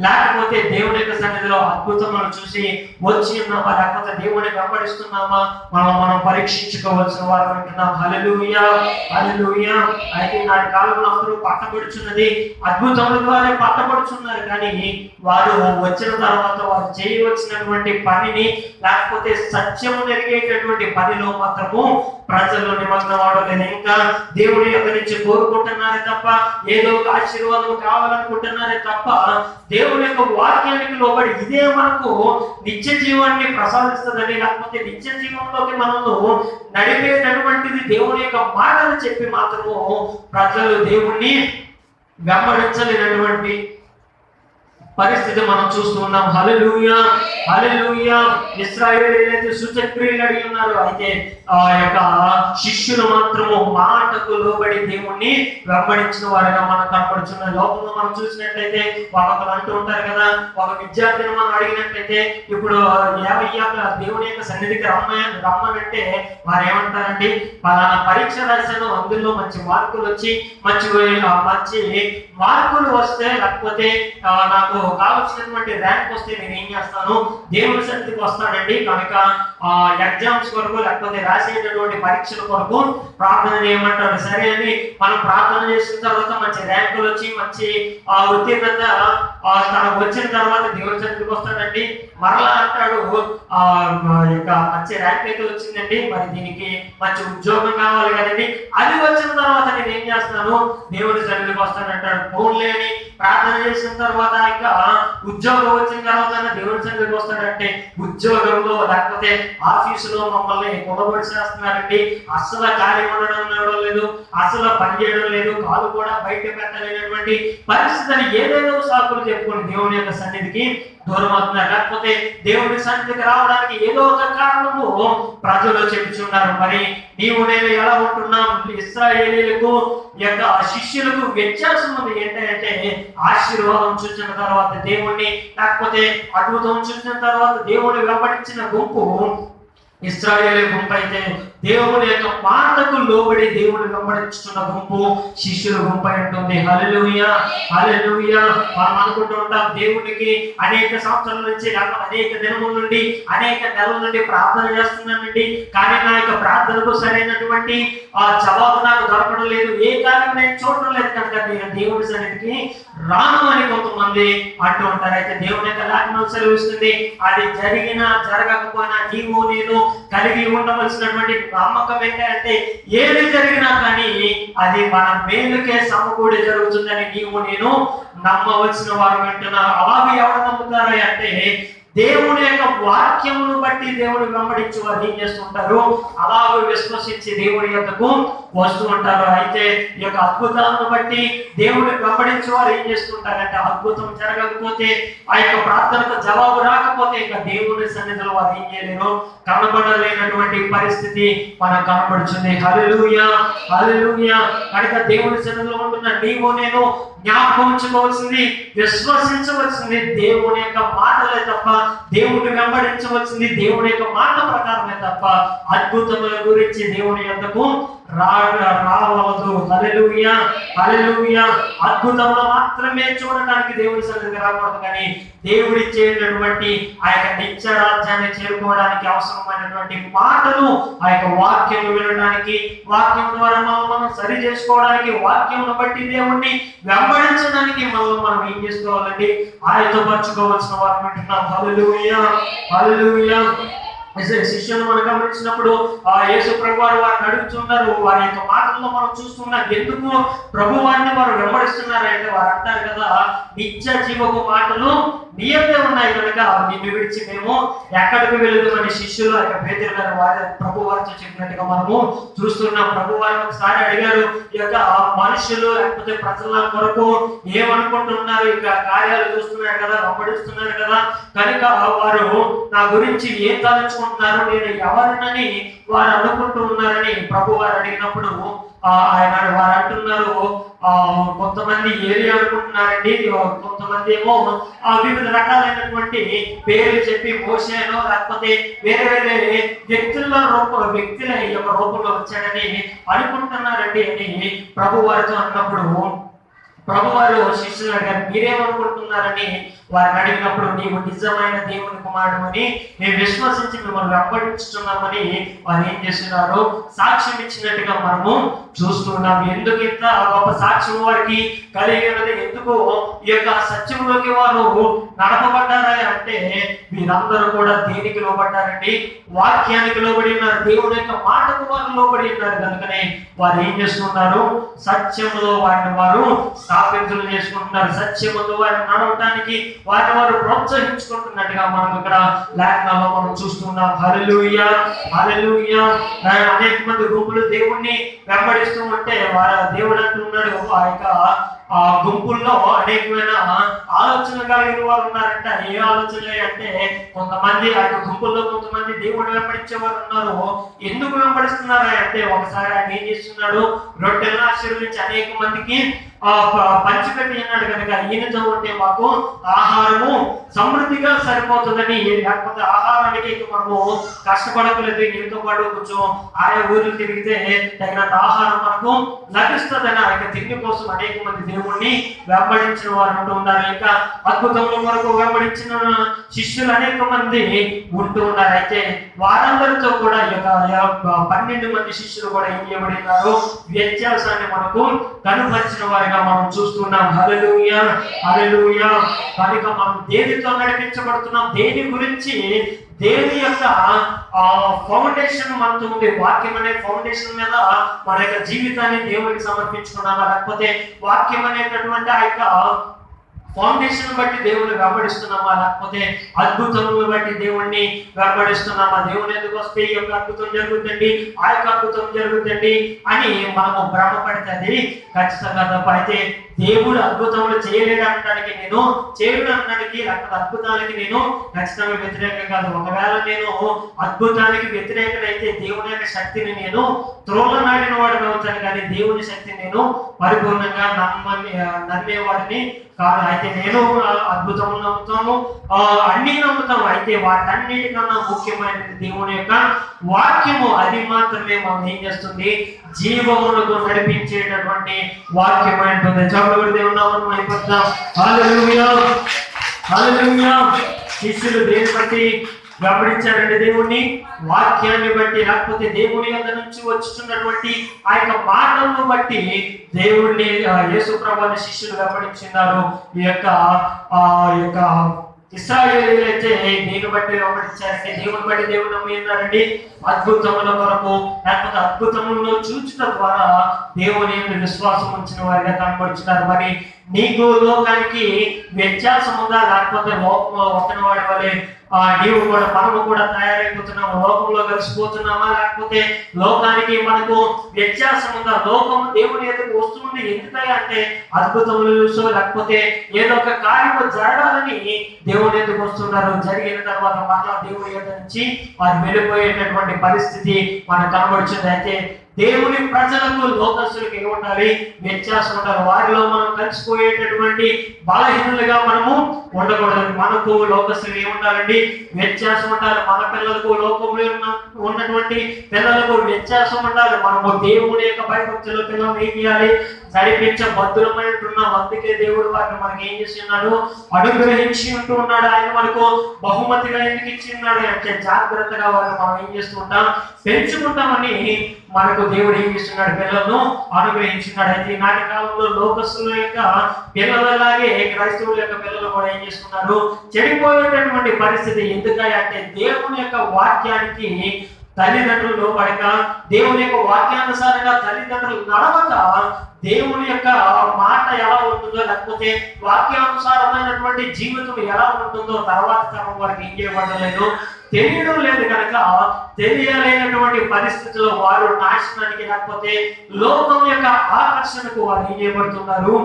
లేకపోతే దేవుని యొక్క సన్నిధిలో అద్భుతములను చూసి వచ్చి ఉన్నామా, లేకపోతే దేవుని వెంబడిస్తున్నామా, మనం పరీక్షించుకోవాల్సిన వారు అంటున్నాం. హల్లెలూయా, హల్లెలూయా. అయితే నాటి కాలంలో అందరూ పట్టబడుచున్నది అద్భుతముల ద్వారా పట్టబడుచున్నారు. కానీ వారు వచ్చిన తర్వాత వారు చేయవలసినటువంటి పనిని, లేకపోతే సత్యము ఎరిగేటటువంటి పనిలో మాత్రము ప్రజలు నిమగ్నం అవలేదు. ఇంకా దేవుని యొక్క నుంచి కోరుకుంటున్నారే తప్ప, ఏదో ఒక ఆశీర్వాదం కావాలనుకుంటున్నారే తప్ప, దేవుని యొక్క వాక్యానికి లోబడి ఇదే మనకు నిత్య జీవాన్ని ప్రసాదిస్తుందని, లేకపోతే నిత్య జీవంలోకి మనము నడిపేటటువంటిది దేవుని యొక్క మాటలు చెప్పి మాత్రము ప్రజలు దేవుణ్ణి వెంబడించలేనటువంటి పరిస్థితి మనం చూస్తూ ఉన్నాం. హల్లెలూయా, హల్లెలూయా. ఇశ్రాయేలీయులైతే సూచక్రియలు అడిగి ఉన్నారు, అయితే ఆ యొక్క శిష్యులు మాత్రము మాటకు లోబడి దేవుణ్ణి వెంబడించిన వారిగా మనం కనపడుచున్న లోకంలో మనం చూసినట్లయితే ఒకరు అంటూ ఉంటారు కదా, ఒక విద్యార్థిని మనం అడిగినట్లయితే ఇప్పుడు దేవుని యొక్క సన్నిధికి రమ్మనంటే వారు ఏమంటారండి, పలానా పరీక్ష రాశాను, అందులో మంచి మార్కులు వచ్చి మంచి మార్కులు వస్తే, లేకపోతే నాకు కావలసినటువంటి ర్యాంక్ వస్తే నేను ఏం చేస్తాను, దేవుని సన్నిధికి వస్తానండి. కనుక ఎగ్జామ్స్ కొరకు, లేకపోతే రాసేటటువంటి పరీక్షల కొరకు ప్రార్థన చేయమంటారు. సరే అని మనం ప్రార్థన చేసిన తర్వాత మంచి ర్యాంకులు వచ్చి మంచి ఉత్తీర్ణత తనకు వచ్చిన తర్వాత దేవుని సన్నిధికి వస్తాడండి. మరలా అంటాడు, మంచి ర్యాంక్ అయితే వచ్చిందండి, మరి దీనికి మంచి ఉద్యోగం కావాలి కదండి, అది వచ్చిన తర్వాత నేను ఏం చేస్తాను, దేవుని సన్నిధికి వస్తానంటాడు. ఫోన్లే అని ప్రార్థన చేసిన తర్వాత ఇంకా ఉద్యోగం వచ్చిన తర్వాత దేవుని సన్నిధికి వస్తాడంటే, ఉద్యోగంలో లేకపోతే ఆఫీసులో మమ్మల్ని కొనబడి చేస్తున్నారండి, అసలు కార్యం ఉండడం లేదు, అసలు పని చేయడం లేదు, కాలు కూడా బయట పెట్టలేనటువంటి పరిస్థితిని ఏదేదో సాకులు చెప్పుకొని దేవుని యొక్క సన్నిధికి దూరం అవుతున్నారు, లేకపోతే దేవుని సన్నిధికి రావడానికి ఏదో ఒక కారణము ప్రజలు చెబుతున్నారు. మరి నీవు నేను ఎలా ఉంటున్నాం? ఇశ్రాయేలీయులకు యొక్క శిష్యులకు వ్యత్యాసం ఉంది. ఏంటంటే ఆశీర్వాదం చూసిన తర్వాత దేవుణ్ణి, లేకపోతే అద్భుతం చూసిన తర్వాత దేవుని వెంబడించిన గుంపు ఇశ్రాయేలు గుంపు అయితే దేవుని యొక్క మాటకు లోబడి దేవుని వెంబడించుతున్న గుంపు శిష్యుల గుంపు ఉంటుంది. హల్లెలూయా, హల్లెలూయా. మనం అనుకుంటూ ఉంటాం దేవునికి అనేక సంవత్సరాల నుంచి, అనేక దినముల నుండి, అనేక నెలల నుండి ప్రార్థన చేస్తున్నానండి, కానీ నా యొక్క ప్రార్థనకు సరైనటువంటి జవాబు నాకు దొరకడం లేదు, ఏ కార్యం నేను చూడడం లేదు కనుక నేను దేవుని సన్నిధికి రాను అని కొంతమంది అంటూ ఉంటారు. అయితే దేవుని యొక్క లేఖనం సెలవిస్తుంది, అది జరిగినా జరగకపోయినా నీవు నేను కలిగి ఉండవలసినటువంటి నమ్మకం ఏంటంటే ఏది జరిగినా కానీ అది మన మేలుకే సమకూడి జరుగుతుందని నీవు నేను నమ్మవలసిన వారు అంటున్నారు. అలాగే ఎవరు నమ్ముతారు అంటే దేవుని యొక్క వాక్యమును బట్టి దేవుని వెంబడించి వారు ఏం చేస్తుంటారు, అలాగే విశ్వసించి దేవుని యొక్కకు వస్తూ ఉంటారు. అయితే ఈ యొక్క అద్భుతాలను బట్టి దేవుని వెంబడించి వారు ఏం చేస్తుంటారంటే అద్భుతం జరగకపోతే, ఆ యొక్క ప్రార్థనకు జవాబు రాకపోతే ఇంకా దేవుని సన్నిధిలో వారు ఏం చేయలేరు, కనబడలేనటువంటి పరిస్థితి మనకు కనబడుతుంది. హల్లెలూయా, హల్లెలూయా. కనుక దేవుని సన్నిధిలో ఉంటున్న నీవు నేను జ్ఞాపకం ఉంచుకోవాల్సింది, విశ్వసించవలసింది దేవుని యొక్క మాటలే తప్ప, దేవుని వెంబడించవలసింది దేవుని యొక్క మాట ప్రకారమే తప్ప అద్భుతముల గురించి దేవుని యొద్దకు రావలదు. హల్లెలూయా, హల్లెలూయా. అద్భుతములు మాత్రమే చూడడానికి దేవుని సన్నిధికి రాకూడదు, కానీ దేవుడిచ్చేటటువంటి ఆ యొక్క నిత్య రాజ్యాన్ని చేరుకోవడానికి అవసరమైనటువంటి మాటలు, ఆ యొక్క వాక్యం వినడానికి, వాక్యం ద్వారా మనం సరి చేసుకోవడానికి, వాక్యం బట్టి దేవుణ్ణి వెంబడించడానికి మనం ఏం చేసుకోవాలండి, ఆయనతో పంచుకోవాల్సిన వారు అంటున్నాం. హల్లెలూయా, హల్లెలూయా. శిష్యులు మనం గమనించినప్పుడు యేసు ప్రభు వారు వారిని అడుగుతున్నారు, వారి యొక్క మాటల్లో మనం చూస్తున్నాం ఎందుకు ప్రభు వారిని వారు వెంబడిస్తున్నారంటే వారు అంటారు కదా, నిత్య జీవపు మాటలు నీయందే ఉన్నాయి కనుక నిన్ను విడిచి మేము ఎక్కడికి వెళుదామని శిష్యులు ఆ యొక్క పేతురు గారు వారి ప్రభు వారితో చెప్పినట్టుగా మనము చూస్తున్నాం. ప్రభు వారు ఒకసారి అడిగారు, ఈ యొక్క మనుషులు లేకపోతే ప్రజల కొరకు ఏమనుకుంటున్నారు, ఇక కార్యాలు చూస్తున్నారు కదా, వెంబడిస్తున్నారు కదా, కనుక వారు నా గురించి ఏం తలుచుకుంటున్నారు, నేను ఎవరినని వారు అనుకుంటూ ఉన్నారని ప్రభు వారు అడిగినప్పుడు ఆయన వారు అంటున్నారు, కొంతమంది ఏరియా అనుకుంటున్నారండి, కొంతమంది ఏమో వివిధ రకాలైనటువంటి పేర్లు చెప్పి మోషేనో లేకపోతే వేరే వేరే వ్యక్తుల యొక్క రూపంలో వచ్చాడని అనుకుంటున్నారండి అని ప్రభు వారితో అన్నప్పుడు ప్రభు వారు శిష్యులు అడిగారు, మీరేమనుకుంటున్నారని వారిని అడిగినప్పుడు నీవు నిజమైన దేవుని కుమారుడు అని మేము విశ్వసించి మిమ్మల్ని వెంబడించుతున్నామని వారు ఏం చేస్తున్నారు, సాక్ష్యం ఇచ్చినట్టుగా మనము చూస్తున్నాం. ఎందుకు ఇంత గొప్ప సాక్ష్యం వారికి కలిగి ఉన్నది, ఎందుకు ఈ యొక్క సత్యంలోకి వారు నడపబడ్డారా అంటే వీరందరూ కూడా దేనికి లోబడ్డారండి, వాక్యానికి లోబడి ఉన్నారు, దేవుని యొక్క మాటకు వారు లోబడి ఉన్నారు. కనుకనే వారు ఏం చేస్తున్నారు, సత్యములో వారిని వారు స్థాపించలు చేసుకుంటున్నారు, సత్యములో వారిని నడవటానికి వారిని వారు ప్రోత్సహించుకుంటున్నట్టుగా మనం ఇక్కడ లేఖనాల్లో మనం చూస్తున్నాం. హల్లెలూయా, హల్లెలూయా. అనేక మంది గుంపులు దేవుణ్ణి వెంబడిస్తూ ఉంటే దేవుడు అంటున్నాడు, ఆ యొక్క ఆ గుంపుల్లో అనేకమైన ఆలోచన కలిగిన వారు ఉన్నారంట. ఏ ఆలోచన అంటే కొంతమంది ఆ యొక్క గుంపుల్లో కొంతమంది దేవుడిని వెంబడించే వారు ఉన్నారు. ఎందుకు వెంబడిస్తున్నారా అంటే ఒకసారి ఆయన ఏం చేస్తున్నాడు, రొట్టెలను ఆశీర్వదించి అనేక మందికి పంచిపెట్టి అన్నాడు కనుక ఈయనతో ఉంటే మాకు ఆహారము సమృద్ధిగా సరిపోతుందని, లేకపోతే ఆహారానికి మనము కష్టపడకలేదు, ఈయనతో పాటు కొంచెం ఆయా ఊర్లు తిరిగితే తగినంత ఆహారం మనకు లభిస్తుందని ఆ యొక్క తిండి కోసం అనేక మంది దేవుణ్ణి వెంబడించిన వారు ఉంటూ ఉన్నారు. ఇంకా అద్భుతముల వరకు వెంబడించిన శిష్యులు అనేక మంది ఉంటూ ఉన్నారు. అయితే వారందరితో కూడా ఈ యొక్క 12 మంది శిష్యులు కూడా ఏం చేయబడినారు, వ్యత్యాసాన్ని మనకు కనుపరిచిన వారిగా మనం చూస్తున్నాం. హల్లెలూయా, హల్లెలూయా. కనుక మనం దేనితో నడిపించబడుతున్నాం, దేని గురించి, దేని యొక్క ఫౌండేషన్ మనతో ఉంది, వాక్యం అనే ఫౌండేషన్ మీద మన యొక్క జీవితాన్ని దేవునికి సమర్పించుకున్నామా, లేకపోతే వాక్యం అనేటటువంటి ఆ యొక్క ఫౌండేషన్ బట్టి దేవుని వెంబడిస్తున్నామా, లేకపోతే అద్భుతములను బట్టి దేవుణ్ణి వెంబడిస్తున్నామా, దేవుని ఎందుకు వస్తే ఈ యొక్క అద్భుతం జరుగుతుంది, ఆ యొక్క అద్భుతం జరుగుతుంది అని మనము భ్రమపడితే అది ఖచ్చితంగా తప్ప. అయితే దేవుడు అద్భుతములు చేయలేడు అనడానికి నేను చేయడు అనడానికి అక్కడ అద్భుతాలకి నేను ఖచ్చితంగా వ్యతిరేకం కాదు. ఒకవేళ నేను అద్భుతానికి వ్యతిరేకమైతే దేవుని యొక్క శక్తిని నేను త్రోలనాడిన వాడిని అవుతాను, కానీ దేవుని శక్తిని నేను పరిపూర్ణంగా నమ్మేవాడిని కాదు. అయితే నేను అద్భుతములు నమ్ముతాము, అన్ని నమ్ముతాము. అయితే వాటన్నిటికన్నా ముఖ్యమైనది దేవుని యొక్క వాక్యము. అది మాత్రమే మనం ఏం చేస్తుంది, జీవములకు నడిపించేటటువంటి వాక్యం అంటుంది. చదువు దేవుని నామమున అయిపోతాం. హల్లెలూయా హల్లెలూయా. శిష్యులు దేని బట్టి గమనించారండి? దేవుని వాక్యాన్ని బట్టి, లేకపోతే దేవుని యొద్ద నుంచి వచ్చుతున్నటువంటి ఆ యొక్క మాటలను బట్టి దేవుడిని యేసు ప్రభువుని శిష్యులు గమనించినారు. ఈ యొక్క ఇశ్రాయేలీయులు అయితే దేని బట్టి వెంబడించారంటే దేవుని బట్టి దేవుడు నమ్మి ఉన్నారండి. అద్భుతముల కొరకు, లేకపోతే అద్భుతములను చూచడం ద్వారా దేవుని విశ్వాసం ఉంచిన వారిగా కనబడుతున్నారు. మరి నీకు లోకానికి వ్యత్యాసం ఉందా? లేకపోతే లోకంలో ఒకరి వాడి వలె నీవు కూడా మనము కూడా తయారైపోతున్నాము, లోకంలో కలిసిపోతున్నామా? లేకపోతే లోకానికి మనకు వ్యత్యాసం ఉందా? లోకం దేవుని ఎదురు వస్తుంది ఎందుకని అంటే అద్భుతములు చూసో, లేకపోతే ఏదో ఒక కార్యము జరగాలని దేవుని ఎదురు వస్తున్నారు. జరిగిన తర్వాత మరలా దేవుని ఎదురు నుంచి వారు వెళ్ళిపోయేటటువంటి పరిస్థితి మనకు కనబడుతుంది. అయితే దేవుని ప్రజలకు లోకస్తులకు ఏముండాలి? వ్యత్యాసం ఉండాలి. వారిలో మనం కలిసిపోయేటటువంటి బలహీనులుగా మనము ఉండకూడదు. మనకు లోకస్తులు ఏముండాలండి? వ్యత్యాసం ఉండాలి. మన పిల్లలకు, లోకంలో ఉన్నటువంటి పిల్లలకు వ్యత్యాసం ఉండాలి. మనము దేవుని యొక్క భయభక్తులు పిల్లలు ఏం చేయాలి? నడిపించబద్దులమైనట్టున్నాం. అందుకే దేవుడు వారిని మనకి ఏం చేస్తున్నాడు? అనుగ్రహించి ఉంటూ ఉన్నాడు. ఆయన మనకు బహుమతిగా ఎందుకు ఇచ్చి ఉన్నాడు అంటే జాగ్రత్తగా వారిని మనం ఏం చేస్తూ ఉంటాం? పెంచుకుంటామని మనకు దేవుడు ఏం చేస్తున్నాడు? పిల్లలను అనుగ్రహించున్నాడు. అయితే ఈనాటి కాలంలో లోకస్తుల యొక్క పిల్లలలాగే క్రైస్తవుల యొక్క పిల్లలు కూడా ఏం చేస్తున్నారు? చెడిపోయేటటువంటి పరిస్థితి. ఎందుకంటే దేవుని యొక్క వాక్యానికి తల్లిదండ్రులు లోపడక, దేవుని యొక్క వాక్యానుసారంగా తల్లిదండ్రులు నడవక, దేవుని యొక్క మాట ఎలా ఉంటుందో, లేకపోతే వాక్యానుసారమైనటువంటి జీవితం ఎలా ఉంటుందో తర్వాత తరం వారికి ఏం చేయబడలేదు, తెలియడం లేదు. కనుక తెలియలేనటువంటి పరిస్థితుల్లో వారు నాశనానికి, లేకపోతే లోకం యొక్క ఆకర్షణకు వారు ఏం చేయబడుతున్నారు?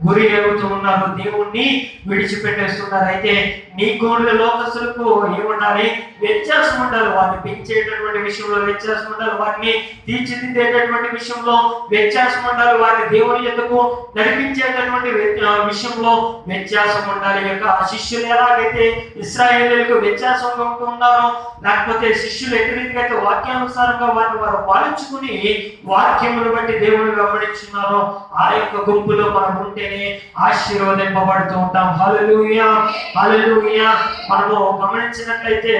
గురి అవుతూ ఉన్నారు. దేవుణ్ణి విడిచిపెట్టేస్తున్నారు. అయితే నీకు లోకస్తులకు ఏముండాలి? వ్యత్యాసం ఉండాలి. వారిని పెంచేటటువంటి విషయంలో వ్యత్యాసం ఉండాలి. వారిని తీర్చిదిద్దేటటువంటి విషయంలో వ్యత్యాసం ఉండాలి. వారిని దేవుని యొద్దకు నడిపించేటటువంటి విషయంలో వ్యత్యాసం ఉండాలి. యొక్క శిష్యులు ఎలాగైతే ఇశ్రాయేలీయులకు వ్యత్యాసంగా ఉంటున్నారో, లేకపోతే శిష్యులు ఎటు రీతిగా అయితే వాక్యానుసారంగా వారు పాలించుకుని వాక్యమును బట్టి దేవుని వెంబడించున్నారో ఆ యొక్క గుంపులో మనం ఉంటేనే ఆశీర్వదింపబడుతూ ఉంటాం. హల్లెలూయా హల్లెలూయా. మనము గమనించినట్లయితే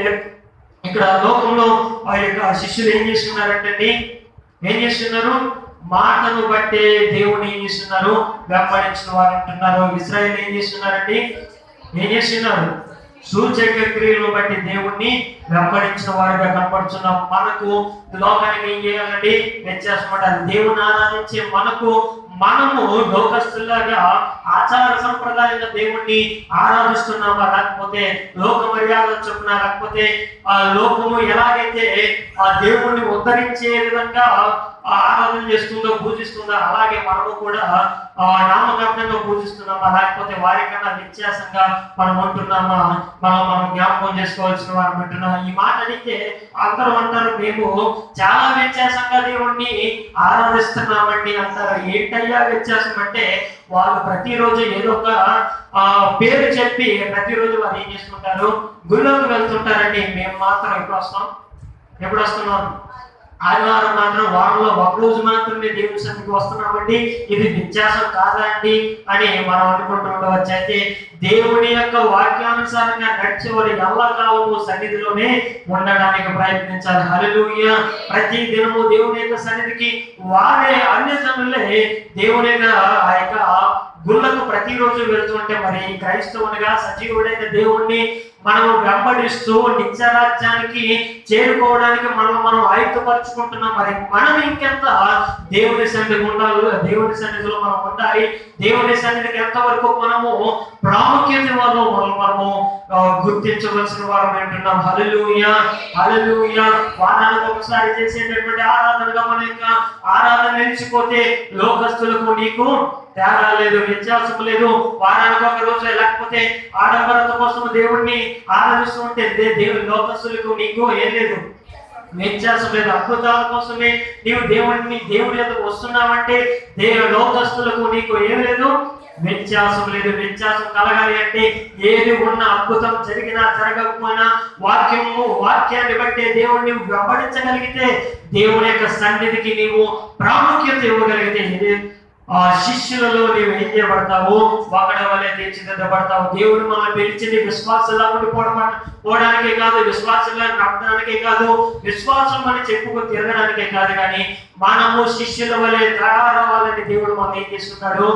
ఇక్కడ లోకంలో ఆ యొక్క శిష్యులు ఏం చేస్తున్నారంటే, ఏం చేస్తున్నారు? మాటను బట్టి దేవుని ఏం చేస్తున్నారు? వెంబడించిన వారు అంటున్నారు. ఇశ్రాయేలు ఏం చేస్తున్నారండి? ఏం చేస్తున్నారు? సూచక క్రియలను బట్టి దేవుణ్ణి వెంబడించిన వారిగా కనపడుతున్నాం. మనకు లోకానికి ఏం చేయాలండి? వ్యత్యాసం ఉండాలి. దేవుని ఆరాధించే మనము లోకస్తులాగా ఆచార సంప్రదాయంగా దేవుణ్ణి ఆరాధిస్తున్నామా? లేకపోతే లోక మర్యాద చొప్పున, లేకపోతే ఆ లోకము ఎలాగైతే ఆ దేవుణ్ణి ఉద్ధరించే విధంగా ఆరాధన చేస్తుందో, పూజిస్తుందో, అలాగే మనము కూడా నామకార్థంగా పూజిస్తున్నామా? లేకపోతే వారికన్నా వ్యత్యాసంగా మనం ఉంటున్నామా? మనం జ్ఞాపకం చేసుకోవాల్సిన వారు అంటున్నాం. ఈ మాట అడిగితే అందరూ అంటారు, మేము చాలా వ్యత్యాసంగా దేవుణ్ణి ఆరాధిస్తున్నామండి అంటారు. ఏంటయ్యా వ్యత్యాసం అంటే, వాళ్ళు ప్రతిరోజు ఏదో ఒక పేరు చెప్పి ప్రతిరోజు వారు ఏం చేసుకుంటారు? గుళ్ళోకి వెళ్తుంటారండి. మేము మాత్రం ఎప్పుడు వస్తున్నాం? ఆదివారం మాత్రం వారంలో ఒక రోజు మాత్రమే దేవుని సన్నిధికి వస్తున్నామండి. ఇది వ్యత్యాసం కాదా అండి అని మనం అనుకుంటూ ఉండవచ్చు. అయితే దేవుని యొక్క వాక్యానుసారంగా నడిచేవారు ఎల్లకాలము సన్నిధిలోనే ఉండడానికి ప్రయత్నించాలి. హల్లెలూయా. ప్రతి దినము దేవుని యొక్క సన్నిధికి వారే అన్యజనులే దేవుని ఆ యొక్క గుళ్ళకు ప్రతిరోజు వెళ్తుంటే, మరి క్రైస్తవునిగా సజీవుడైన దేవుణ్ణి మనం వెంబడిస్తూ నిత్యరాజ్యానికి చేరుకోవడానికి మనం ఆయుధపరుచుకుంటున్నాం. మరి మనం ఇంకెంత దేవుని సన్నిధికి ఉండాలి? దేవుని సన్నిధిలో మనం ఉండాలి. దేవుని సన్నిధికి ఎంతవరకు మనము ప్రాముఖ్యత ఇవ్వాలో మనము గుర్తించవలసిన వారు అంటున్నాం. హల్లెలూయా హల్లెలూయా. వారానికి ఒకసారి చేసేటటువంటి ఆరాధనగా మన యొక్క ఆరాధన నిలిచిపోతే లోకస్తులకు నీకు తేడా లేదు, వ్యత్యాసం లేదు. వారానికి ఒక రోజు లేకపోతే ఆడంబరత కోసం దేవుణ్ణి ఆరాధిస్తూ ఉంటే దేవుని లోకస్తులకు నీకు ఏం లేదు, వ్యత్యాసం లేదు. అద్భుతాల కోసమే నీవు దేవుడి యొద్దకు వస్తున్నావంటే లోకస్తులకు నీకు ఏం లేదు, వ్యత్యాసం లేదు. వ్యత్యాసం కలగాలి అంటే ఏది ఉన్న అద్భుతం జరిగినా జరగకపోయినా వాక్యాన్ని బట్టి దేవుడిని వెంబడించగలిగితే దేవుని యొక్క సన్నిధికి నీవు ప్రాముఖ్యత ఇవ్వగలిగితే ఆ శిష్యులలో నీవు ఏం చేయబడతావు, ఒకడ వలె తీర్చిదిద్దబడతావు. దేవుడు మనల్ని పిలిచింది విశ్వాసంలా పోవడానికే కాదు, విశ్వాసంగా నడపడానికే కాదు, విశ్వాసం అని చెప్పుకు తిరగడానికే కాదు, కానీ మనము శిష్యుల వలె తయారవ్వాలని దేవుడు మనం ఏం చేస్తున్నాడు,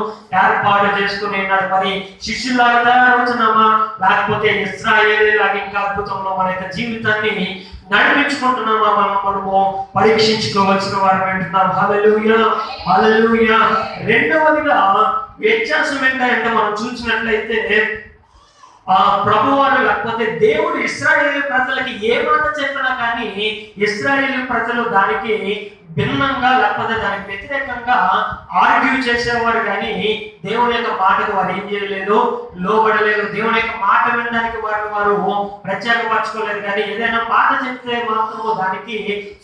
ఏర్పాటు చేసుకుని ఉన్నాడు. మరి శిష్యులాగా తయారవుతున్నామా, లేకపోతే ఇశ్రాయేలీలాగా ఇంకా అద్భుతంలో మన యొక్క జీవితాన్ని నడిపించుకుంటున్నామా మనము పరీక్షించుకోవాల్సిన వారు వింటున్నాం. హల్లెలూయా, హల్లెలూయా. రెండవదిగా వ్యత్యాసం ఏంటంటే మనం చూసినట్లయితే ప్రభువారు లేకపోతే దేవుడు ఇశ్రాయేలు ప్రజలకి ఏ మాట చెప్పినా కానీ ఇశ్రాయేలు ప్రజలు దానికి భిన్నంగా లేకపోతే దానికి వ్యతిరేకంగా ఆర్గ్యూ చేసేవారు, కానీ దేవుని యొక్క మాటకు వారు ఏం చేయలేదు, లోబడలేదు. దేవుని యొక్క మాట వినడానికి వారు ప్రత్యేకపరచుకోలేదు. కానీ ఏదైనా మాట చెప్తే మాత్రము దానికి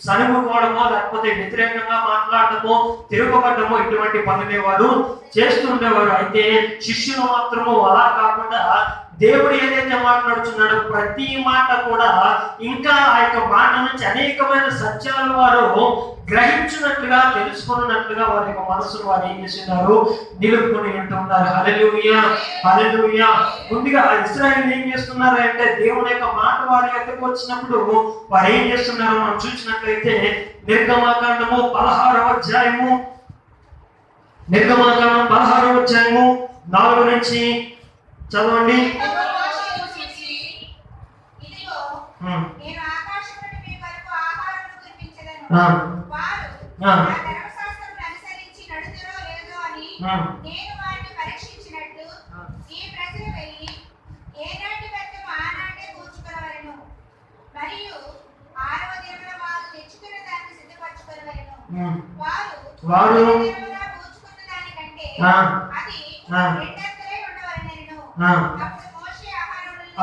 సనుగుకోవడమో లేకపోతే వ్యతిరేకంగా మాట్లాడటమో తిరుగుబడ్డమో ఇటువంటి పనులే వారు చేస్తుండేవారు. అయితే శిష్యులు మాత్రము అలా కాకుండా దేవుడు ఏదైతే మాట్లాడుతున్నాడో ప్రతి మాట కూడా ఇంకా ఆ యొక్క మాట నుంచి అనేకమైన సత్యాలు వారు గ్రహించినట్లుగా తెలుసుకున్నట్లుగా వారి యొక్క మనసును వారు ఏం చేస్తున్నారు, నిలుపుకొని ఉంటున్నారు. హల్లెలూయా, హల్లెలూయా. ముందుగా ఇశ్రాయేలు ఏం చేస్తున్నారు అంటే దేవుని యొక్క మాట వారి యొక్కకు వచ్చినప్పుడు వారు ఏం చేస్తున్నారో మనం చూసినట్లయితే నిర్గమాకాండము 16వ అధ్యాయము 4 నుంచి చదవండి. వారు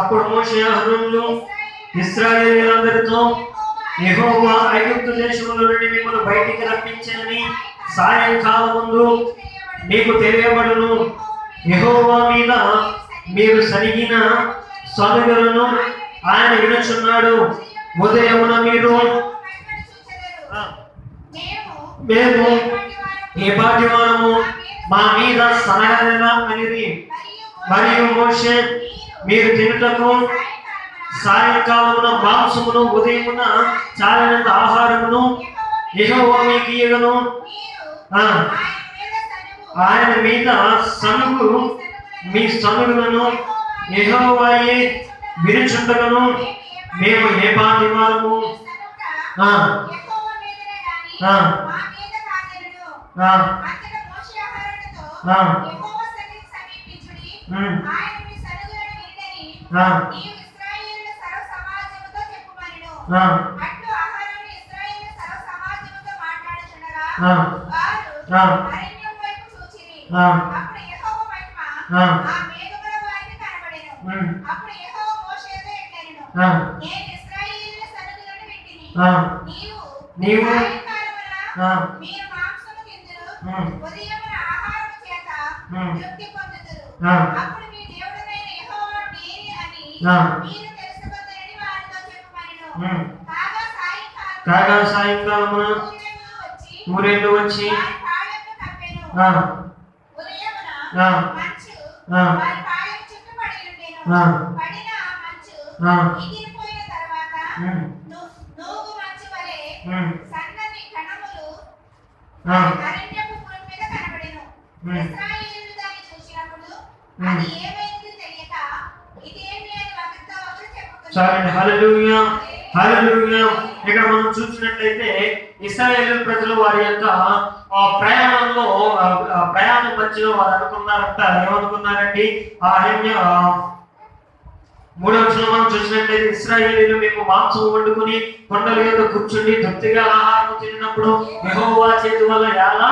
అప్పుడు మోషే అహరోనులు ఇశ్రాయేలీయులందరితో యెహోవా ఐగుప్తు దేశములో నుండి మిమ్మల్ని బయటికి రప్పించనని సాయంకాలమందు మీకు తెలియబడును. యెహోవా మీద మీరు సనిగిన సనుగులను ఆయన వినుచున్నాడు. ఉదయమున మీరు మేము ఏ పాటి వారము మా మీద సనగలేదా అనిది. మరియు మోషే మీరు తినుటకు సాయంకాలమున మాంసమును ఉదయమున చాలినంత ఆహారమును యెహోవా మీకు ఇయ్యగను. ఆయన మీద సనుగు మీ సనుగులను యెహోవాయే వినుచుండగను. మేము ఏ పాటి వారము నీవు కాగా సాయంకాలమున ఊరేళ్ళు వచ్చి చాలండి. హల్లెలూయా, హల్లెలూయా. ఇక్కడ మనం చూసినట్లయితే ఇశ్రాయేలు ప్రజలు వారి యొక్క ప్రయాణం మధ్యలో వారు అనుకున్నారంట. ఏమనుకున్నారండి? 3వ వచనం మనం చూసినట్లయితే ఇశ్రాయేలీయులు మేము మాంసం వండుకుని కొండల మీద కూర్చుని తృప్తిగా ఆహారం తిన్నప్పుడు యెహోవా చేతి వల్ల ఎలా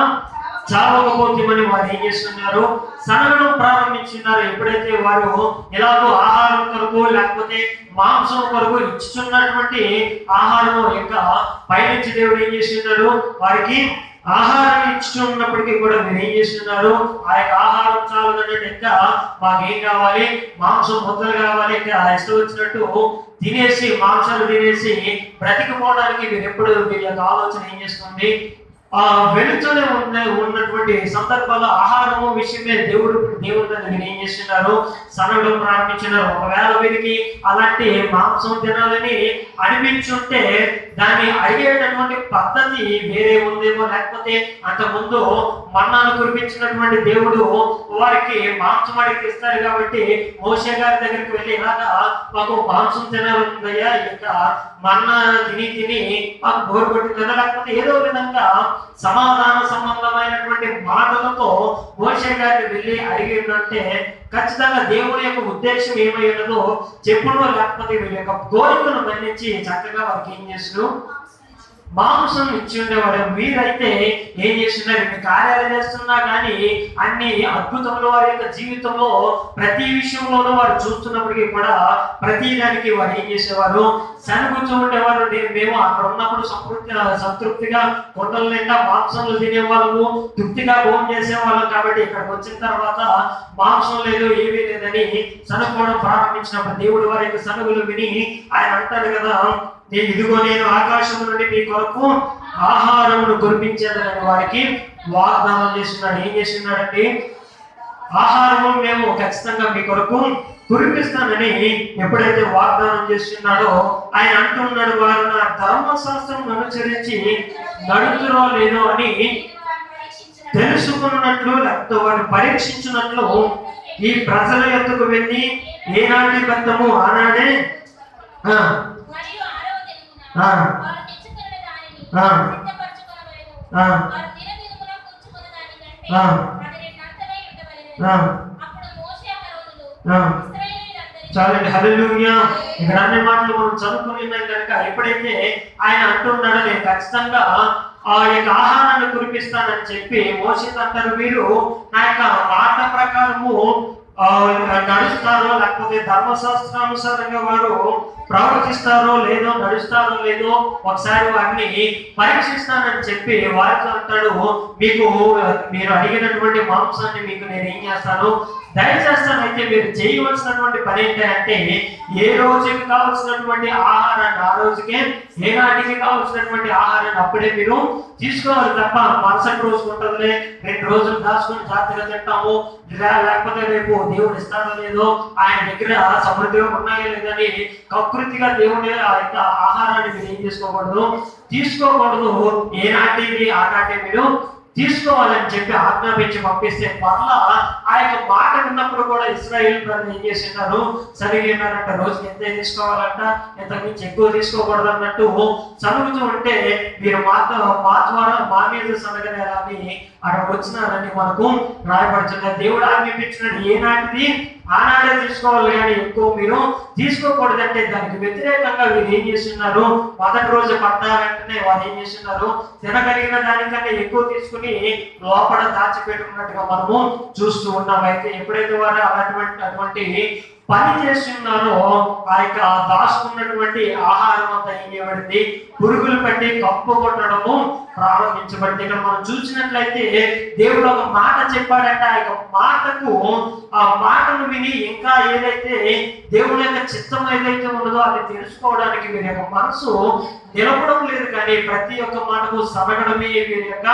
చావకపోతేమని వారు ఏం చేస్తున్నారు, సనగడం ప్రారంభించున్నారు. ఎప్పుడైతే వారు ఎలాగో ఆహారం కొరకు లేకపోతే మాంసం కొరకు ఇచ్చుచున్నటువంటి ఆహారం యొక్క పైనుంచి దేవుడు ఏం చేస్తున్నారు, వారికి ఆహారం ఇచ్చుతున్నప్పటికీ కూడా మీరు ఏం చేస్తున్నారు, ఆ యొక్క ఆహారం చాలదన్నట్టు ఇంకా మాకేం కావాలి, మాంసం ముద్దలు కావాలి, ఇంకా ఇష్టం వచ్చినట్టు తినేసి మాంసాలు తినేసి బ్రతికిపోవడానికి మీరు ఎప్పుడు మీ యొక్క ఆలోచన ఏం చేస్తుంది, వెళుతూనే ఉన్నటువంటి సందర్భాల్లో ఆహారము విషయమే దేవుడి దగ్గర ఏం చేస్తున్నారు, సనగడం ప్రారంభించినారు. ఒకవేళ వీరికి అలాంటి మాంసం తినాలని అనిపించుంటే దాన్ని అడిగేటటువంటి పద్ధతి వేరే ఉందేమో, లేకపోతే అంతకుముందు మన్నాను కురిపించినటువంటి దేవుడు వారికి మాంసం అడిగి ఇస్తారు కాబట్టి మోషే గారి దగ్గరికి వెళ్ళి ఇలాగా మాకు మాంసం తినాలనుందయ్యా, ఇంకా మన్నా తిని తిని మాకు బోరు కొట్టిందా, లేకపోతే ఏదో విధంగా సమాధాన సంబంధమైనటువంటి మాటలతో మోషే గారిని వెళ్ళి అడిగిందంటే ఖచ్చితంగా దేవుని యొక్క ఉద్దేశం ఏమై ఉన్నదో చెప్పుడో, లేకపోతే వీళ్ళ యొక్క కోరికను మన్నించి చక్కగా వారికి ఏం చేస్తున్నారు, మాంసం ఇచ్చి ఉండేవాడు. వీరైతే ఏం చేస్తున్నారు, ఇన్ని కార్యాలు చేస్తున్నా కానీ అన్ని అద్భుతములు వారి యొక్క జీవితంలో ప్రతి విషయంలోనూ వారు చూస్తున్నప్పటికీ కూడా ప్రతి దానికి వారు ఏం చేసేవారు, సనుగుతూ ఉండేవారు. మేము అక్కడ ఉన్నప్పుడు సంతృప్తిగా కొండల నిండా మాంసంలు తినేవాళ్ళము, తృప్తిగా భోజనం చేసేవాళ్ళం. కాబట్టి ఇక్కడికి వచ్చిన తర్వాత మాంసం లేదు, ఏమీ లేదని సనుకోవడం ప్రారంభించినప్పుడు దేవుడు వారి యొక్క సనుగులు విని ఆయన అంటాడు కదా, ఇదిగో నేను ఆకాశం నుండి మీ కొరకు ఆహారమును కురిపించేదని వారికి వాగ్దానం చేస్తున్నాడు. ఏం చేస్తున్నాడండి, ఆహారము మేము ఖచ్చితంగా మీ కొరకు కురిపిస్తానని ఎప్పుడైతే వాగ్దానం చేస్తున్నాడో ఆయన అంటున్నాడు, వారు నా ధర్మశాస్త్రం అనుసరించి నడుతురో లేదో అని తెలుసుకున్నట్లు, లేకపోతే వారిని పరీక్షించినట్లు ఈ ప్రజల యొద్దకు వెళ్ళి ఏనాటి బద్దము ఆనాడే చాలండి. హల్లెలూయా. ఇక్కడ అన్ని మాటలు మనం చదువుకున్నాం కనుక ఎప్పుడైతే ఆయన అంటున్నాడో నేను ఖచ్చితంగా ఆ యొక్క ఆహారాన్ని కురిపిస్తానని చెప్పి మోషే అంటారు, మీరు నా యొక్క మాట ప్రకారము నడుస్తారో లేకపోతే ధర్మశాస్త్రానుసారంగా వారు ప్రవర్తిస్తారో లేదో, నడుస్తారో లేదో ఒకసారి వారిని పరీక్షిస్తానని చెప్పి వారితో అంటాడు, మీరు అడిగినటువంటి మాంసాన్ని మీకు నేను ఏం చేస్తాను, దయచేస్తాను. అయితే మీరు చేయవలసినటువంటి పని ఏంటంటే ఏ రోజుకి కావాల్సినటువంటి ఆహారాన్ని ఆ రోజుకే, ఏ నాటికి కావాల్సినటువంటి ఆహారాన్ని అప్పుడే మీరు తీసుకోవాలి తప్ప మరుసటి రోజు ఉంటుందిలే 2 రోజులు దాచుకొని జాగ్రత్తగా తింటాము, లేకపోతే రేపు దేవుడు ఇస్తాడో లేదో, ఆయన దగ్గర సమృద్ధిగా ఉన్నాయో లేదని కకృతిగా దేవుడి ఆ యొక్క ఆహారాన్ని మీరు ఏం తీసుకోకూడదు. ఏనాటిది ఆనాటి మీరు తీసుకోవాలని చెప్పి ఆజ్ఞాపించి పంపిస్తే మరలా ఆ యొక్క మాట విన్నప్పుడు కూడా ఇశ్రాయేలు ప్రజలు ఏం చేస్తున్నారు, సరిగినారంట. రోజుకి ఎంత తీసుకోవాలంట, ఎంత మించి ఎక్కువ తీసుకోకూడదు అన్నట్టు చదువుతూ ఉంటే మీరు మా ద్వారా మా మీద సనగనేలాని అక్కడ వచ్చినారని మనకు రాయబడుతున్నారు. దేవుడు ఆజ్ఞాపించినట్టు ఏనాటిది ఆనాడే తీసుకోవాలి కానీ ఎక్కువ మీరు తీసుకోకూడదంటే దానికి వ్యతిరేకంగా వీరు ఏం చేస్తున్నారు, మొదటి రోజు పడ్డ వెంటనే వారు ఏం చేస్తున్నారు, తినగలిగిన దానికంటే ఎక్కువ తీసుకుని లోపల దాచిపెట్టుకున్నట్టుగా మనము చూస్తూ ఉన్నాం. అయితే ఎప్పుడైతే వారు అటువంటి పని చేస్తున్నారో ఆ యొక్క దాచుకున్నటువంటి ఆహారం అంతా ఏం చేయబడింది, పురుగులు పట్టి కప్పు కొట్టడము ప్రారంభించబడింది. ఇక్కడ మనం చూసినట్లయితే దేవుడు ఒక మాట చెప్పాడంటే ఆ యొక్క మాటకు, ఆ మాటను విని ఇంకా ఏదైతే దేవుని యొక్క చిత్తం ఏదైతే ఉన్నదో అది తెలుసుకోవడానికి వీరి యొక్క మనసు నిలవడం లేదు. కానీ ప్రతి ఒక్క మాటకు సనగడమే వీరి యొక్క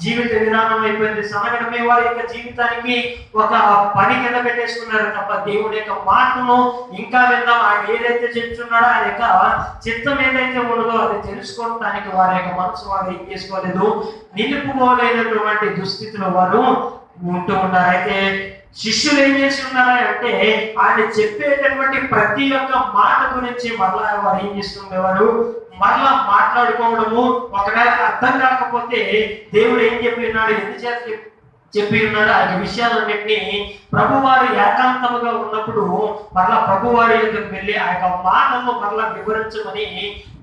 జీవిత విధానం అయిపోయింది. సనగడమే వారి యొక్క జీవితానికి ఒక పని కింద పెట్టేసుకున్నారు తప్ప దేవుడి యొక్క మాటను ఇంకా విందాం, ఆయన ఏదైతే చెప్తున్నాడో ఆయన యొక్క చిత్తం ఏదైతే ఉన్నదో అది తెలుసుకోవడానికి వారి యొక్క మనసు వారు ఏం చేసుకోలేదు, నిలుపుకోలేనటువంటి దుస్థితిలో వారు ఉంటూ ఉన్నారు. అయితే శిష్యులు ఏం చేసి ఉన్నారా అంటే ఆయన చెప్పేటటువంటి ప్రతి ఒక్క మాట గురించి మరలా వారు ఏం చేస్తుండేవారు, మరలా మాట్లాడుకోవడము. ఒకవేళ అర్థం కాకపోతే దేవుడు ఏం చెప్పినాడు, చెప్పి ఉన్నాడు. ఆ విషయాలన్నింటినీ ప్రభువారు ఏకాంతముగా ఉన్నప్పుడు మరలా ప్రభువారి యొక్కకు వెళ్ళి ఆ యొక్క మాటలను మరలా వివరించమని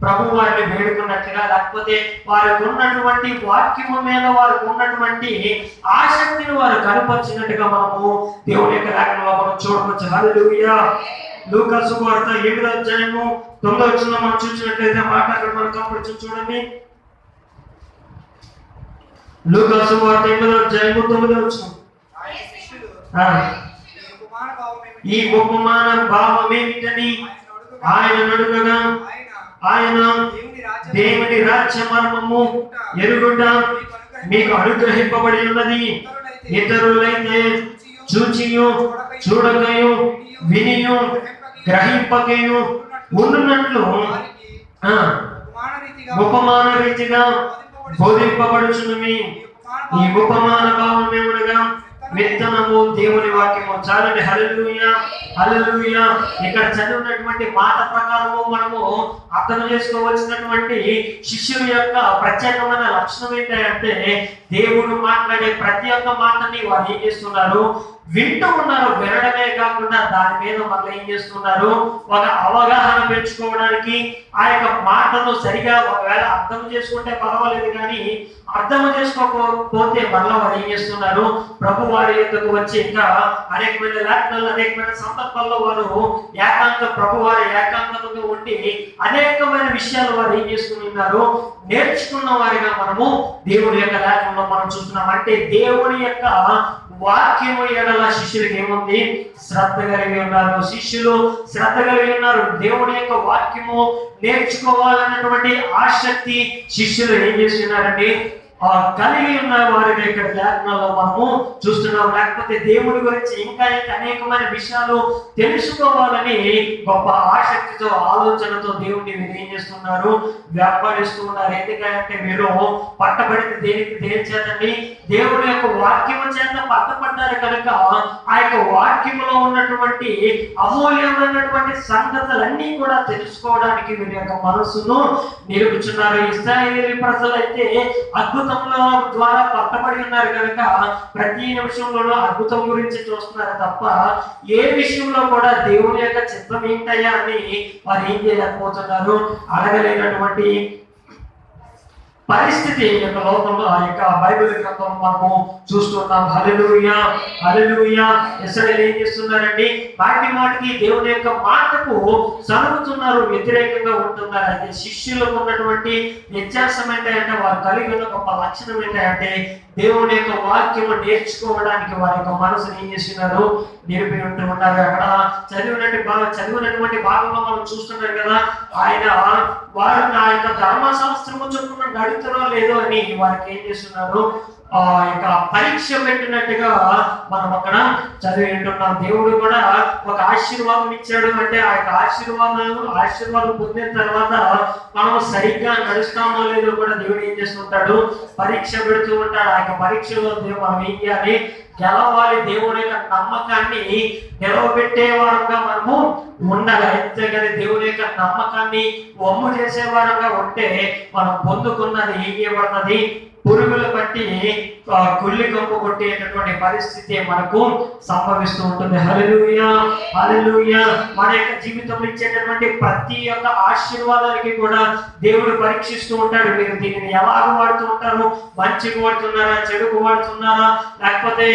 ప్రభువారిని వేడుకున్నట్లుగా, లేకపోతే వారికి ఉన్నటువంటి వాక్యము మీద వారికి ఉన్నటువంటి ఆసక్తిని వారు కనపరిచినట్టుగా మనము దేవుని యొక్క లేఖనంలో మనం చూడవచ్చు. హల్లెలూయా. లూకా సువార్త 7వ అధ్యాయము 9వ వచనంలో మనం చూసినట్లయితే మాట అక్కడ మనకు కనపడుతుంది. చూడండి, లూకా సువార్త 8వ అధ్యాయము 9వ వచనం. ఈ ఉపమాన భావం ఏమిటని ఆయన అడుగగా ఆయన దేవుని రాజ్య మర్మము ఎరుగుట మీకు అనుగ్రహింపబడి ఉన్నది, ఇతరులైతే చూచియు చూడకయు వినియు గ్రహింపకయు ఉన్నట్లు ఉపమాన రీతిగా బోధింపబడుచున్నవి. ఈ ఉపమాన భావం ఏమనగా విత్తనము దేవుని వాక్యము. చాలండి. హల్లెలూయా, హల్లెలూయా. ఇక్కడ చదివినటువంటి మాట ప్రకారము మనము అర్థం చేసుకోవాల్సినటువంటి శిష్యుల యొక్క ప్రత్యేకమైన లక్షణం ఏంటంటే దేవుడు మాట్లాడే ప్రతి ఒక్క మాటని వారు ఏం చేస్తున్నారు, వింటూ ఉన్నారు. వినడమే కాకుండా దాని మీద మళ్ళీ ఏం చేస్తున్నారు, ఒక అవగాహన పెంచుకోవడానికి ఆ యొక్క మాటను సరిగా ఒకవేళ అర్థం చేసుకుంటే పర్వాలేదు, కానీ అర్థం చేసుకోకపోతే మళ్ళీ వారు ఏం చేస్తున్నారు, ప్రభు వారి యొక్కకు వచ్చి ఇంకా అనేకమైన లేఖనాలు అనేకమైన సందర్భాల్లో వారు ప్రభు వారి ఏకాంతంగా ఉండి అనేకమైన విషయాలు వారు ఏం చేసుకున్నారు, నేర్చుకున్న వారిగా మనము దేవుని యొక్క లేఖనంలో మనం చూస్తున్నాం. అంటే దేవుని యొక్క వాక్యము ఎడల శిష్యులకు ఏముంది, శ్రద్ధ కలిగి ఉన్నారు. శిష్యులు శ్రద్ధ కలిగి ఉన్నారు. దేవుని యొక్క వాక్యము నేర్చుకోవాలన్నటువంటి ఆసక్తి శిష్యులు ఏం చేస్తున్నారండి, కలిగి ఉన్న వారిని ఇక్కడ లేఖనాల్లో మనము చూస్తున్నాం. లేకపోతే దేవుడి గురించి ఇంకా అనేకమైన విషయాలు తెలుసుకోవాలని గొప్ప ఆసక్తితో ఆలోచనతో దేవుడిని మీరు ఏం చేస్తున్నారు, వ్యాపారిస్తూ ఉన్నారు. ఎందుకంటే మీరు పట్టబడితే దేని చేతండి, దేవుడి యొక్క వాక్యము చేత పట్టబడ్డారు కనుక ఆ యొక్క వాక్యములో ఉన్నటువంటి అమూల్యమైనటువంటి సంగతులన్నీ కూడా తెలుసుకోవడానికి వీరి యొక్క మనస్సును నిలుపుచున్నారు. ఇశ్రాయేలు ప్రజలైతే అద్భుతముల ద్వారా పట్టబడి ఉన్నారు కనుక ప్రతి నిమిషంలోనూ అద్భుతం గురించి చూస్తున్నారు తప్ప ఏ విషయంలో కూడా దేవుని యొక్క చిత్తం ఏంటయ్యా అని వారు ఏం చేయలేకపోతున్నారు, అడగలేనటువంటి పరిస్థితి యొక్క లోకంలో ఆ యొక్క బైబిల్ గ్రంథం మనము చూస్తున్నాం. హల్లెలూయా, హల్లెలూయా. ఇశ్రాయేలు ఏం చేస్తున్నారండి, మాటికి దేవుని యొక్క మాటకు సనుగుతున్నారు, వ్యతిరేకంగా ఉంటున్నారు. అయితే శిష్యులకు ఉన్నటువంటి వ్యత్యాసం ఏంటంటే వారు కలిగి ఉన్న గొప్ప లక్షణం ఏంటంటే దేవుని యొక్క వాక్యము నేర్చుకోవడానికి వారి యొక్క మనసుని ఏం చేస్తున్నారు, నిలిపి ఉంటూ ఉన్నారు. అక్కడ చదివినటువంటి భాగంలో మనం చూస్తున్నారు కదా, వారు నా యొక్క ధర్మశాస్త్రము చొప్పున నడుతున్నా లేదో అని వారికి ఏం చేస్తున్నారు, ఇక పరీక్ష పెట్టినట్టుగా మనం అక్కడ చదివి ఉంటున్నాం. దేవుడు కూడా ఒక ఆశీర్వాదం ఇచ్చాడు అంటే ఆ యొక్క ఆశీర్వాదం పొందిన తర్వాత మనం సరిగ్గా నడుస్తామో లేదో కూడా దేవుడు ఏం చేస్తుంటాడు, పరీక్ష పెడుతూ ఉంటాడు. ఆ యొక్క పరీక్షలో మనం ఏం చేయాలి, గెలవాలి. దేవుని యొక్క నమ్మకాన్ని నిలవబెట్టే వారంగా మనము ఉండాలి. అంతేగాని దేవుని యొక్క నమ్మకాన్ని వమ్ము చేసే వారంగా ఉంటే మనం పొందుకున్నది ఏం చేయబడుతుంది, పురుగులు బట్టి కుళ్ళి కంపు కొట్టేటటువంటి పరిస్థితి మనకు సంభవిస్తూ ఉంటుంది. హల్లెలూయా, హల్లెలూయా. మన యొక్క జీవితంలో ఇచ్చేటటువంటి ప్రతి ఒక్క ఆశీర్వాదానికి కూడా దేవుడు పరీక్షిస్తూ ఉంటాడు. మీరు దీనిని ఎలాగ వాడుతూ ఉంటారు, మంచికి వాడుతున్నారా, చెడుకు వాడుతున్నారా, లేకపోతే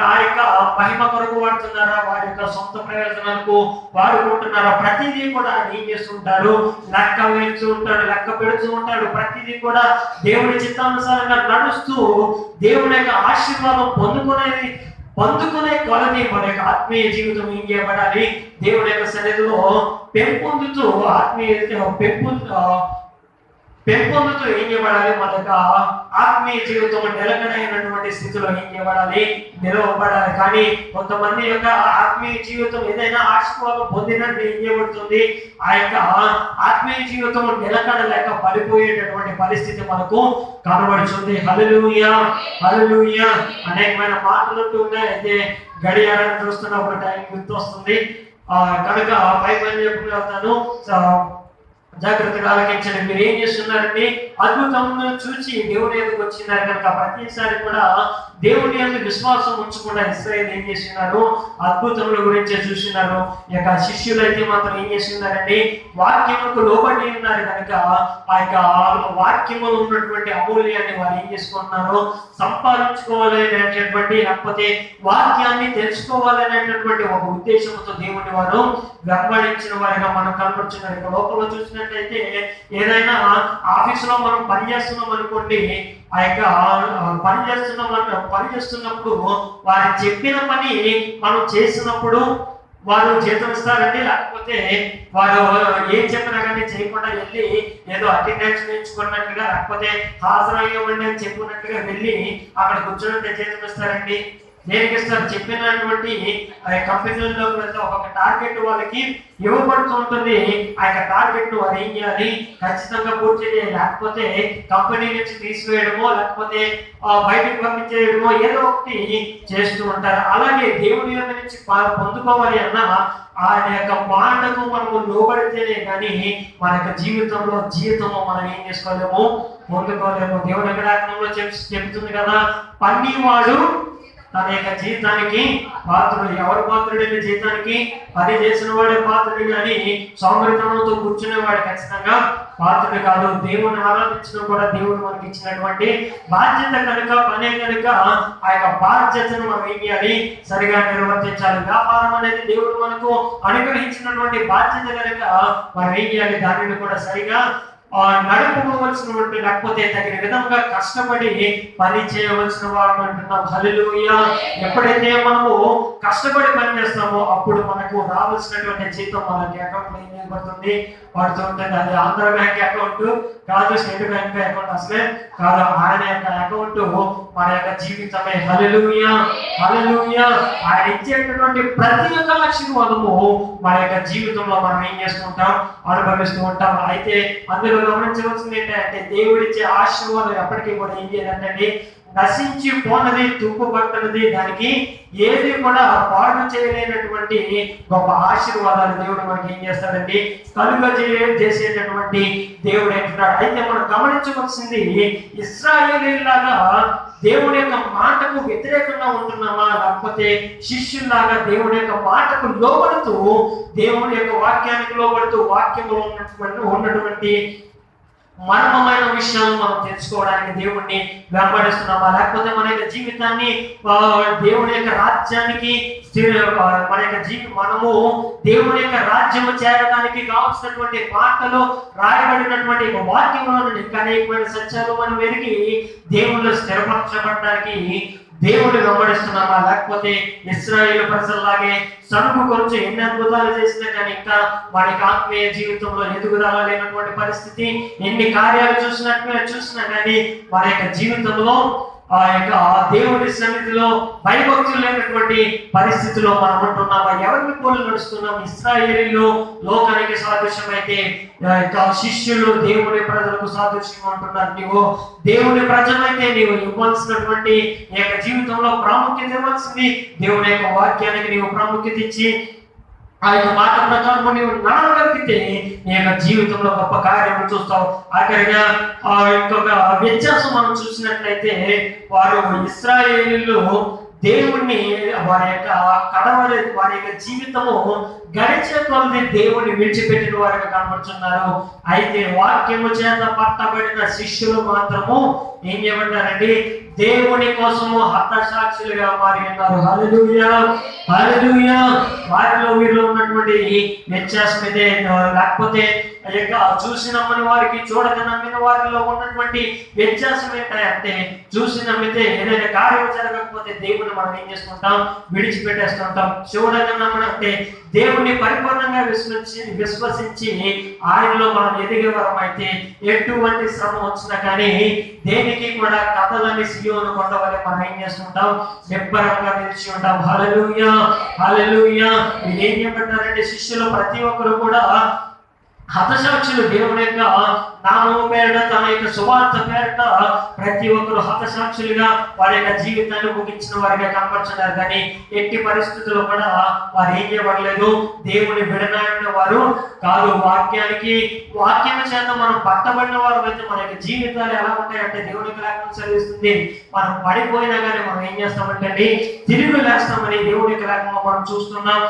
నా యొక్క మహిమ కొరకు వాడుతున్నారా, వారి యొక్క సొంత ప్రయోజనాలకు వాడుకుంటున్నారా, ప్రతిదీ కూడా ఏం చేస్తుంటాడు, లెక్క వేస్తూ ఉంటాడు, లెక్క పెడుతూ ఉంటాడు. ప్రతిదీ కూడా దేవుడి చిత్తానుసారంగా నడుస్తూ దేవుని యొక్క ఆశీర్వాదం పొందుకునే కొలది మన యొక్క ఆత్మీయ జీవితం ఏం చేయబడాలి, దేవుని యొక్క సన్నిధిలో పెంపొందుతూ పెంపొందుతూ ఏం చేయబడాలి, మన యొక్క ఆత్మీయ జీవితం నిలకడైనటువంటి స్థితిలో ఏం చేయబడాలి, నిలవబడాలి. కానీ కొంతమంది యొక్క ఆత్మీయ జీవితం ఏదైనా ఆశీర్వాదం పొందినట్టు ఏం చేయబడుతుంది, ఆ యొక్క ఆత్మీయ జీవితం నిలకడలేక పడిపోయేటటువంటి పరిస్థితి మనకు కనబడుతుంది. హల్లెలూయా, హల్లెలూయా. అనేకమైన మాటలు ఉన్నాయి. అయితే గడియారాన్ని చూస్తున్నప్పుడు టైం గుర్తొస్తుంది కనుక పై పని చెప్పుకుంటాను. జాగ్రత్తగా ఆలకించండి. మీరు ఏం చేస్తున్నారండి? అద్భుతమును చూసి దేవుని ఎందుకు వచ్చినారు కనుక ప్రతిసారి కూడా దేవుని ఎందుకు విశ్వాసం ఉంచకుండా ఇశ్రాయేలు ఏం చేస్తున్నారు? అద్భుతముల గురించే చూస్తున్నారు. ఈ యొక్క శిష్యులు అయితే మాత్రం ఏం చేస్తున్నారండి? వాక్యముకు లోబడి ఉన్నారు కనుక ఆ యొక్క వాక్యములో ఉన్నటువంటి అమూల్యాన్ని వారు ఏం చేసుకుంటున్నారు? సంపాదించుకోవాలి అనేటటువంటి, లేకపోతే వాక్యాన్ని తెలుసుకోవాలి అనేటటువంటి ఒక ఉద్దేశంతో దేవుని వారు వెంబడించిన వారిగా మనం కనపడుతున్నారు. ఇక లోపల చూసినట్లయితే ఏదైనా ఆఫీసులో మనం పనిచేస్తున్నాం అనుకోండి, ఆ యొక్క పనిచేస్తున్నప్పుడు వారు చెప్పిన పని మనం చేసినప్పుడు వారు జీతం ఇస్తారండి. లేకపోతే వారు ఏం చెప్పినా కానీ చేయకుండా వెళ్ళి ఏదో అటెండెన్స్ వేయించుకున్నట్టుగా, లేకపోతే హాజరయ్యవండి అని చెప్పుకున్నట్టుగా వెళ్ళి అక్కడ కూర్చొని జీతం ఇస్తారండి. దేనికి ఇస్తారు? చెప్పినటువంటి కంపెనీల్లోకి వెళ్తే ఒక్కొక్క టార్గెట్ వాళ్ళకి ఇవ్వబడుతూ ఉంటుంది. ఆ యొక్క టార్గెట్ వారు ఏం చేయాలి? ఖచ్చితంగా పూర్తి చేయాలి. లేకపోతే కంపెనీ నుంచి తీసివేయడమో, లేకపోతే బయటకు పంపించేయడమో ఏదో ఒకటి చేస్తూ ఉంటారు. అలాగే దేవుని యొక్క నుంచి పొందుకోవాలి అన్న ఆయన యొక్క మాటకు మనము లోబడితేనే కానీ మన యొక్క జీవితంలో జీవితము మనం ఏం చేసుకోలేము, పొందుకోలేము. దేవుని గ్రంథంలో చెప్తుంది కదా, పన్నివాడు తన యొక్క జీవితానికి పాత్రుడు. ఎవరు పాత్రుడైన జీవితానికి? పని చేసిన వాడే పాత్రుడు, కానీ సౌమరితనంతో కూర్చునేవాడు ఖచ్చితంగా పాత్రుడు కాదు. దేవుని ఆరాధించడం కూడా దేవుడు మనకి ఇచ్చినటువంటి బాధ్యత కనుక, పనే కనుక ఆ యొక్క బాధ్యతను మనం ఏం చేయాలి? సరిగా నిర్వర్తించాలి. వ్యాపారం అనేది దేవుడు మనకు అనుగ్రహించినటువంటి బాధ్యత కనుక మనం ఏం చేయాలి? దానిని కూడా సరిగా నడుపుకోవలసినటువంటి, లేకపోతే తగిన విధంగా కష్టపడి పని చేయవలసిన వాడు అంటున్నాం. హల్లెలూయా. ఎప్పుడైతే మనము కష్టపడి పని చేస్తామో అప్పుడు మనకు రావాల్సినటువంటి జీతం మనకి అకౌంట్ లో ఏం చేయబడుతుంది? పడుతూ ఉంటుంది. అది ఆంధ్ర బ్యాంక్ అకౌంట్ కాదు, స్టేట్ బ్యాంక్ అకౌంట్ అసలే కాదు. ఆయన యొక్క అకౌంట్ మన యొక్క జీవితమే. హల్లెలూయా, హల్లెలూయా. ఆయన ఇచ్చేటటువంటి ప్రతి ఒక్క ఆశీర్వాదము మన యొక్క జీవితంలో మనం ఏం చేస్తుంటాం? అనుభవిస్తూ ఉంటాం. అయితే అందులో గమనించవలసింది ఏంటంటే దేవుడిచ్చే ఆశీర్వాదం ఎప్పటికీ కూడా ఏం చేయాలంటే నశించి పోనది, తుప్పు పట్టనది, దానికి ఏది కూడా పాడు చేయలేనటువంటి గొప్ప ఆశీర్వాదాలు దేవుడు మనకి ఏం చేస్తాడండి? చేసేటటువంటి దేవుడు అంటున్నాడు. అయితే మనం గమనించవలసింది, ఇశ్రాయేలీయులాగా దేవుని యొక్క మాటకు వ్యతిరేకంగా ఉంటున్నామా, లేకపోతే శిష్యుల్లాగా దేవుని యొక్క మాటకు లోబడుతూ, దేవుని యొక్క వాక్యానికి లోబడుతూ వాక్యంలో ఉన్నటువంటి మర్మమైన విషయాలు మనం తెలుసుకోవడానికి దేవుణ్ణి వెంబడిస్తున్నామా, లేకపోతే మన యొక్క జీవితాన్ని దేవుని యొక్క రాజ్యానికి మన యొక్క మనము దేవుని యొక్క రాజ్యము చేరడానికి కావాల్సినటువంటి మాటలో రాయబడినటువంటి వాక్యంలో నుండి అనేకమైన సత్యాలు మనం వెరిగి దేవుళ్ళు స్థిరపరచబడడానికి దేవుడు వెంబడిస్తున్నామా, లేకపోతే ఇశ్రాయేలు ప్రజల్లాగే సనుకు కొంచెం ఎన్ని అద్భుతాలు చేసినా కానీ ఇంకా వాడికి ఆత్మీయ జీవితంలో ఎదుగుదల లేనటువంటి పరిస్థితి, ఎన్ని కార్యాలు చూసినా కానీ వారి యొక్క జీవితంలో ఆ యొక్క దేవుడి సన్నిధిలో భయభక్తులు లేనటువంటి పరిస్థితిలో మనం ఉంటున్నామా? ఎవరిని పోలి నడుస్తున్నాం? ఇశ్రాయేలీయులు లోకానికి సాదృశ్యం అయితే శిష్యులు దేవుని ప్రజలకు సాదృశ్యం ఉంటున్నారు. నీవు దేవుని ప్రజలైతే నీవు ఇవ్వాల్సినటువంటి ఈ యొక్క జీవితంలో ప్రాముఖ్యత ఇవ్వాల్సింది దేవుని యొక్క వాక్యానికి నీవు ప్రాముఖ్యత ఇచ్చి ఆ యొక్క మాట ప్రకారం నీవు నడవగలిగితే నీ యొక్క జీవితంలో గొప్ప కార్యము చూస్తావు. ఆఖరిగా ఆ యొక్క వ్యత్యాసం మనం చూసినట్లయితే వారు ఇశ్రాయేలీయులు దేవుణ్ణి వారి యొక్క జీవితము గడిచే కొలది దేవుని విడిచిపెట్టిన వారిగా కనబడుతున్నారు. అయితే వాక్యము చేత పట్టబడిన శిష్యులు మాత్రము ఏం చేయబడ్డారండి? దేవుని కోసము హతసాక్షులుగా మారి ఉన్నారు. హల్లెలూయా, హల్లెలూయా. వారిలో వీరిలో ఉన్నటువంటి వ్యత్యాసం ఇదే. లేకపోతే చూసి నమ్మని వారికి చూడక నమ్మిన వారిలో ఉన్నటువంటి వ్యత్యాసం ఏంటంటే, చూసి నమ్మితే ఏదైనా కార్యం జరగకపోతే దేవుని మనం ఏం చేసుకుంటాం? విడిచిపెట్టేస్తుంటాం. చూడక నమ్మనంటే దేవుణ్ణి పరిపూర్ణంగా విశ్వసించి ఆయనలో మనం ఎదిగే వరం అయితే ఎటువంటి శ్రమ వచ్చినా కానీ దేనికి కూడా కథలని సియోను కొండ వల్ల మనం ఏం చేస్తుంటాం? నిబ్బరంగా నిలిచి ఉంటాం. హల్లెలూయా, హల్లెలూయా. ఏం చెప్పంటారంటే శిష్యులు ప్రతి ఒక్కరు కూడా హతసాక్షులు. దేవుని యొక్క నామము పేరిట తన యొక్క సువార్త పేరిట ప్రతి ఒక్కరు హతసాక్షులుగా వారి యొక్క జీవితాన్ని ముగించిన వారిగా కనపడుతున్నారు. కానీ ఎట్టి పరిస్థితుల్లో కూడా వారు ఏం చేయబడలేదు, దేవుని విడనాడిన వారు కాదు. వాక్యం చేత మనం పట్టబడిన వారు అయితే మన యొక్క జీవితాలు ఎలా ఉంటాయంటే దేవునికి లేఖనం చదివిస్తుంది. మనం పడిపోయినా కానీ మనం ఏం చేస్తామంటే తిరిగి లేస్తామని దేవునికి లేఖనం మనం చూస్తున్నాం.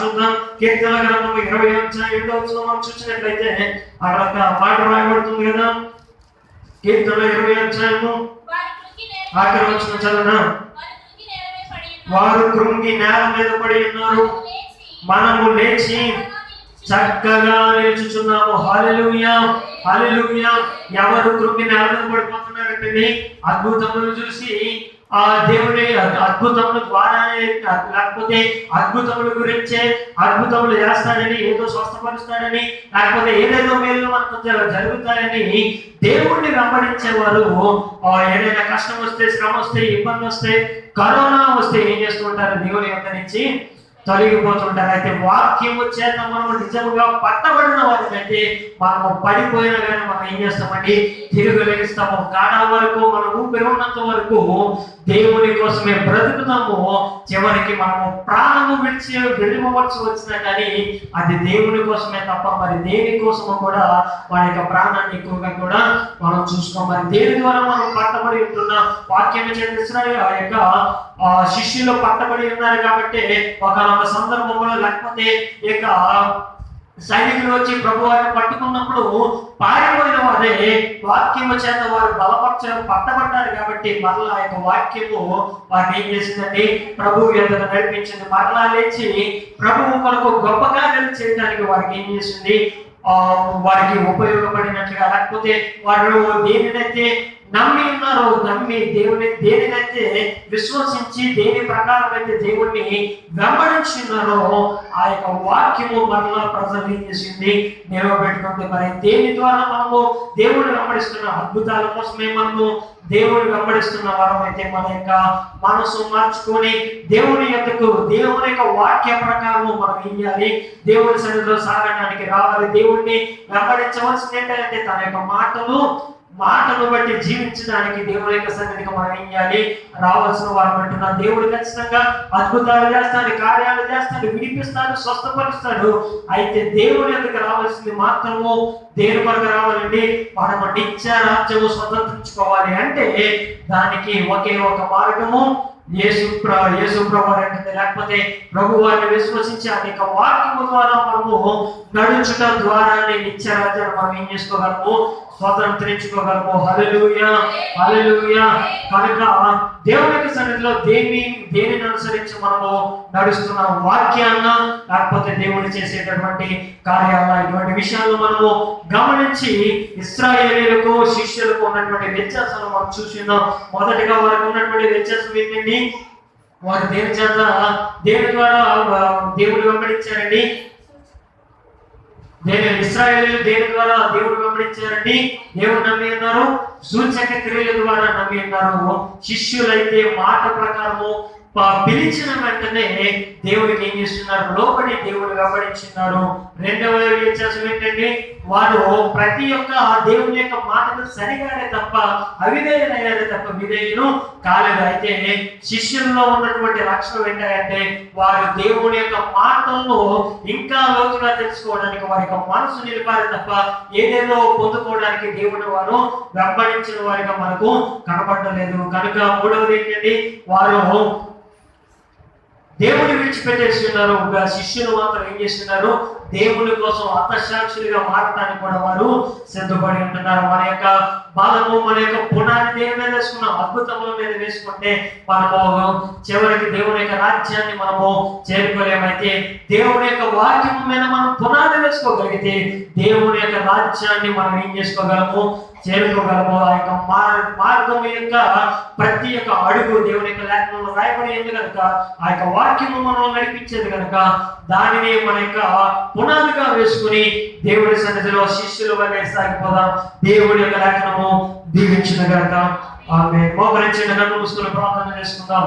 చూద్దాం కీర్తన గ్రంథం 20 మనం చూసినట్లయితే అక్కడ ఒక మాట రాయబడుతుంది కదా. కీర్తన 20 ఆఖరి వచనం చదవనా? వారు కృంగి నేల మీద పడి ఉన్నారు, మనము లేచి చక్కగా నిలుచుచున్నాము. హల్లెలూయా హల్లెలూయా. ఎవరు కృంగి నేల మీద పడిపోతున్నారంటే అద్భుతములు చూసి ఆ దేవుని అద్భుతముల ద్వారానే, లేకపోతే అద్భుతముల గురించే, అద్భుతములు చేస్తాడని, ఏదో స్వస్థపరుస్తాడని, లేకపోతే ఏదేదో మేలు మనకు జరుగుతాయని దేవుణ్ణి వెంబడించేవారు ఏదైనా కష్టం వస్తే, శ్రమ వస్తే, ఇబ్బంది వస్తే, కరోనా వస్తే ఏం చేస్తూ ఉంటారు? దేవుని యొక్క నుంచి తొలగిపోతుంటారు. అయితే వాక్యము చేత మనం నిజముగా పట్టబడిన వారికైతే మనము పడిపోయినా కానీ మనం ఏం చేస్తామండి? తిరిగి లేస్తాము. కాలం వరకు మనం ఊపిరి ఉన్నంత వరకు దేవుని కోసమే బ్రతుకుతాము. చివరికి మనము ప్రాణము వెళ్ళిపోవలసి వచ్చినా కానీ అది దేవుని కోసమే తప్ప మరి దేని కోసము కూడా వారి యొక్క ప్రాణాన్ని ఎక్కువగా కూడా మనం చూసుకోం. మరి దేని ద్వారా మనం పట్టబడి ఉంటున్నాం? వాక్యం చేస్తున్నారు ఆ యొక్క శిష్యులు పట్టబడి ఉన్నారు కాబట్టి ఒక సందర్భంలో, లేకపోతే ఇక సైనికులు వచ్చి ప్రభు వారిని పట్టుకున్నప్పుడు పారిపోయిన వారే వాక్యము చేత వారు పట్టబడ్డారు కాబట్టి మరలా యొక్క వాక్యము వారిని ఏం చేసిందండి? ప్రభువు యొద్దకు నడిపించింది. మరలా లేచి ప్రభువు కొరకు గొప్ప కార్యాలు చేయడానికి వారికి ఏం చేసింది? వారికి ఉపయోగపడినట్లుగా, లేకపోతే వారు దేనినైతే నమ్మి ఉన్నారో, దేనినైతే విశ్వసించి దేని ప్రకారం అయితే దేవుణ్ణి వెంబడించున్నారో ఆ యొక్క వాక్యము మరలా ప్రజలు ఏం చేసింది? నిలవబెట్టుకుంటే మరి దేని ద్వారా మనము దేవుడిని వెంబడిస్తున్నాం? అద్భుతాల కోసమే మనము దేవుని వెంబడిస్తున్న వారం అయితే మన యొక్క మనసు మార్చుకొని దేవుని యొక్క వాక్య ప్రకారం మనం ఏం చేయాలి? దేవుని సన్నిధిలో సాగడానికి రావాలి. దేవుణ్ణి వెంబడించవలసింది ఏంటంటే తన యొక్క మాటను బట్టి జీవించడానికి దేవుని యొక్క సన్నిధికి మనం ఏం చేయాలి? రావాల్సిన వారు అంటున్నారు. దేవుడు ఖచ్చితంగా అద్భుతాలు చేస్తాడు, కార్యాలు చేస్తాడు, విడిపిస్తాడు, స్వస్థపరుస్తాడు. అయితే దేవుని యొక్క రావాల్సింది మాత్రము దేని కొరకు రావాలండి? మనము నిత్య రాజ్యము స్వతంత్రించుకోవాలి. అంటే దానికి ఒకే ఒక మార్గము యేసు ప్రభు అంటే, లేకపోతే ప్రభు వారిని విశ్వసించి అనేక వాక్యము ద్వారా మనము నడుచుట ద్వారా నిత్య రాజ్యాన్ని మనం ఏం చేసుకోగలము? స్వతంత్రించుకోగలము. హల్లెలూయా హల్లెలూయా. కనుక దేవుని సన్నిధిలో దేనిని అనుసరించి మనము నడుస్తున్నాం? వాక్యాన్న, లేకపోతే దేవుడు చేసేటటువంటి కార్యాల, ఇటువంటి విషయాలు మనము గమనించి ఇశ్రాయేలీయులకు శిష్యులకు ఉన్నటువంటి వ్యత్యాసాలు మనం చూస్తున్నాం. మొదటిగా వారికి ఉన్నటువంటి వ్యత్యాసం ఏంటండి? వారు దేని ద్వారా దేవుడు వెంబడించారండి? ఇశ్రాయేలీయులు దేని ద్వారా దేవుడు వెంబడించారండి? దేవుడు నమ్మి ఉన్నారు, సూచక క్రియల ద్వారా నమ్మి ఉన్నారు. శిష్యులైతే మాట ప్రకారము పిలిచిన వెంటనే దేవుడికి ఏం చేస్తున్నారు? లోబడి దేవుడు వెంబడించున్నారు. రెండవ వ్యత్యాసం ఏంటంటే వారు ప్రతి ఒక్క దేవుని యొక్క మాటలు సరిగానే తప్ప అవిధేయులయ్యారే తప్ప విధేయులు కాలేదు. అయితే శిష్యుల్లో ఉన్నటువంటి లక్షణం ఏంటంటే వారు దేవుని యొక్క మాటలను ఇంకా లోతుగా తెలుసుకోవడానికి వారి యొక్క మనసు నిలిపారు తప్ప ఏదేదో పొందుకోవడానికి దేవుని వారు వెంబడించిన వారిగా మనకు కనపడలేదు. కనుక మూడవది ఏంటంటే వారు దేవుని విడిచిపెట్టేస్తున్నారు. శిష్యులు మాత్రం ఏం చేస్తున్నారు? దేవుని కోసం హతసాక్షులుగా మారటానికి కూడా వారు సిద్ధపడి ఉంటున్నారు. మన యొక్క బలము, మన యొక్క పునాది దేని మీద వేసుకున్నాం? అద్భుతముల మీద వేసుకుంటే మనము చివరికి దేవుని యొక్క రాజ్యాన్ని మనము చేరుకోలేమైతే దేవుని యొక్క వాక్యము మీద మనం పునాది వేసుకోగలిగితే దేవుని యొక్క రాజ్యాన్ని మనం ఏం చేసుకోగలము? చేరుకోగలము. ఆ యొక్క మార్గం యొక్క ప్రతి ఒక్క అడుగు దేవుని యొక్క లేఖనంలో రాయబడి కనుక ఆ యొక్క వాక్యము మనం నడిపించేది కనుక దానిని మన యొక్క పునాదిగా వేసుకుని దేవుడి సన్నిధిలో శిష్యుల వల్లే సాగిపోదాం. దేవుడి యొక్క లేఖనము దీవించిన కనుక ఆమె మోకరించిన కన్ను మూసుకుని ప్రార్థన చేసుకుందాం.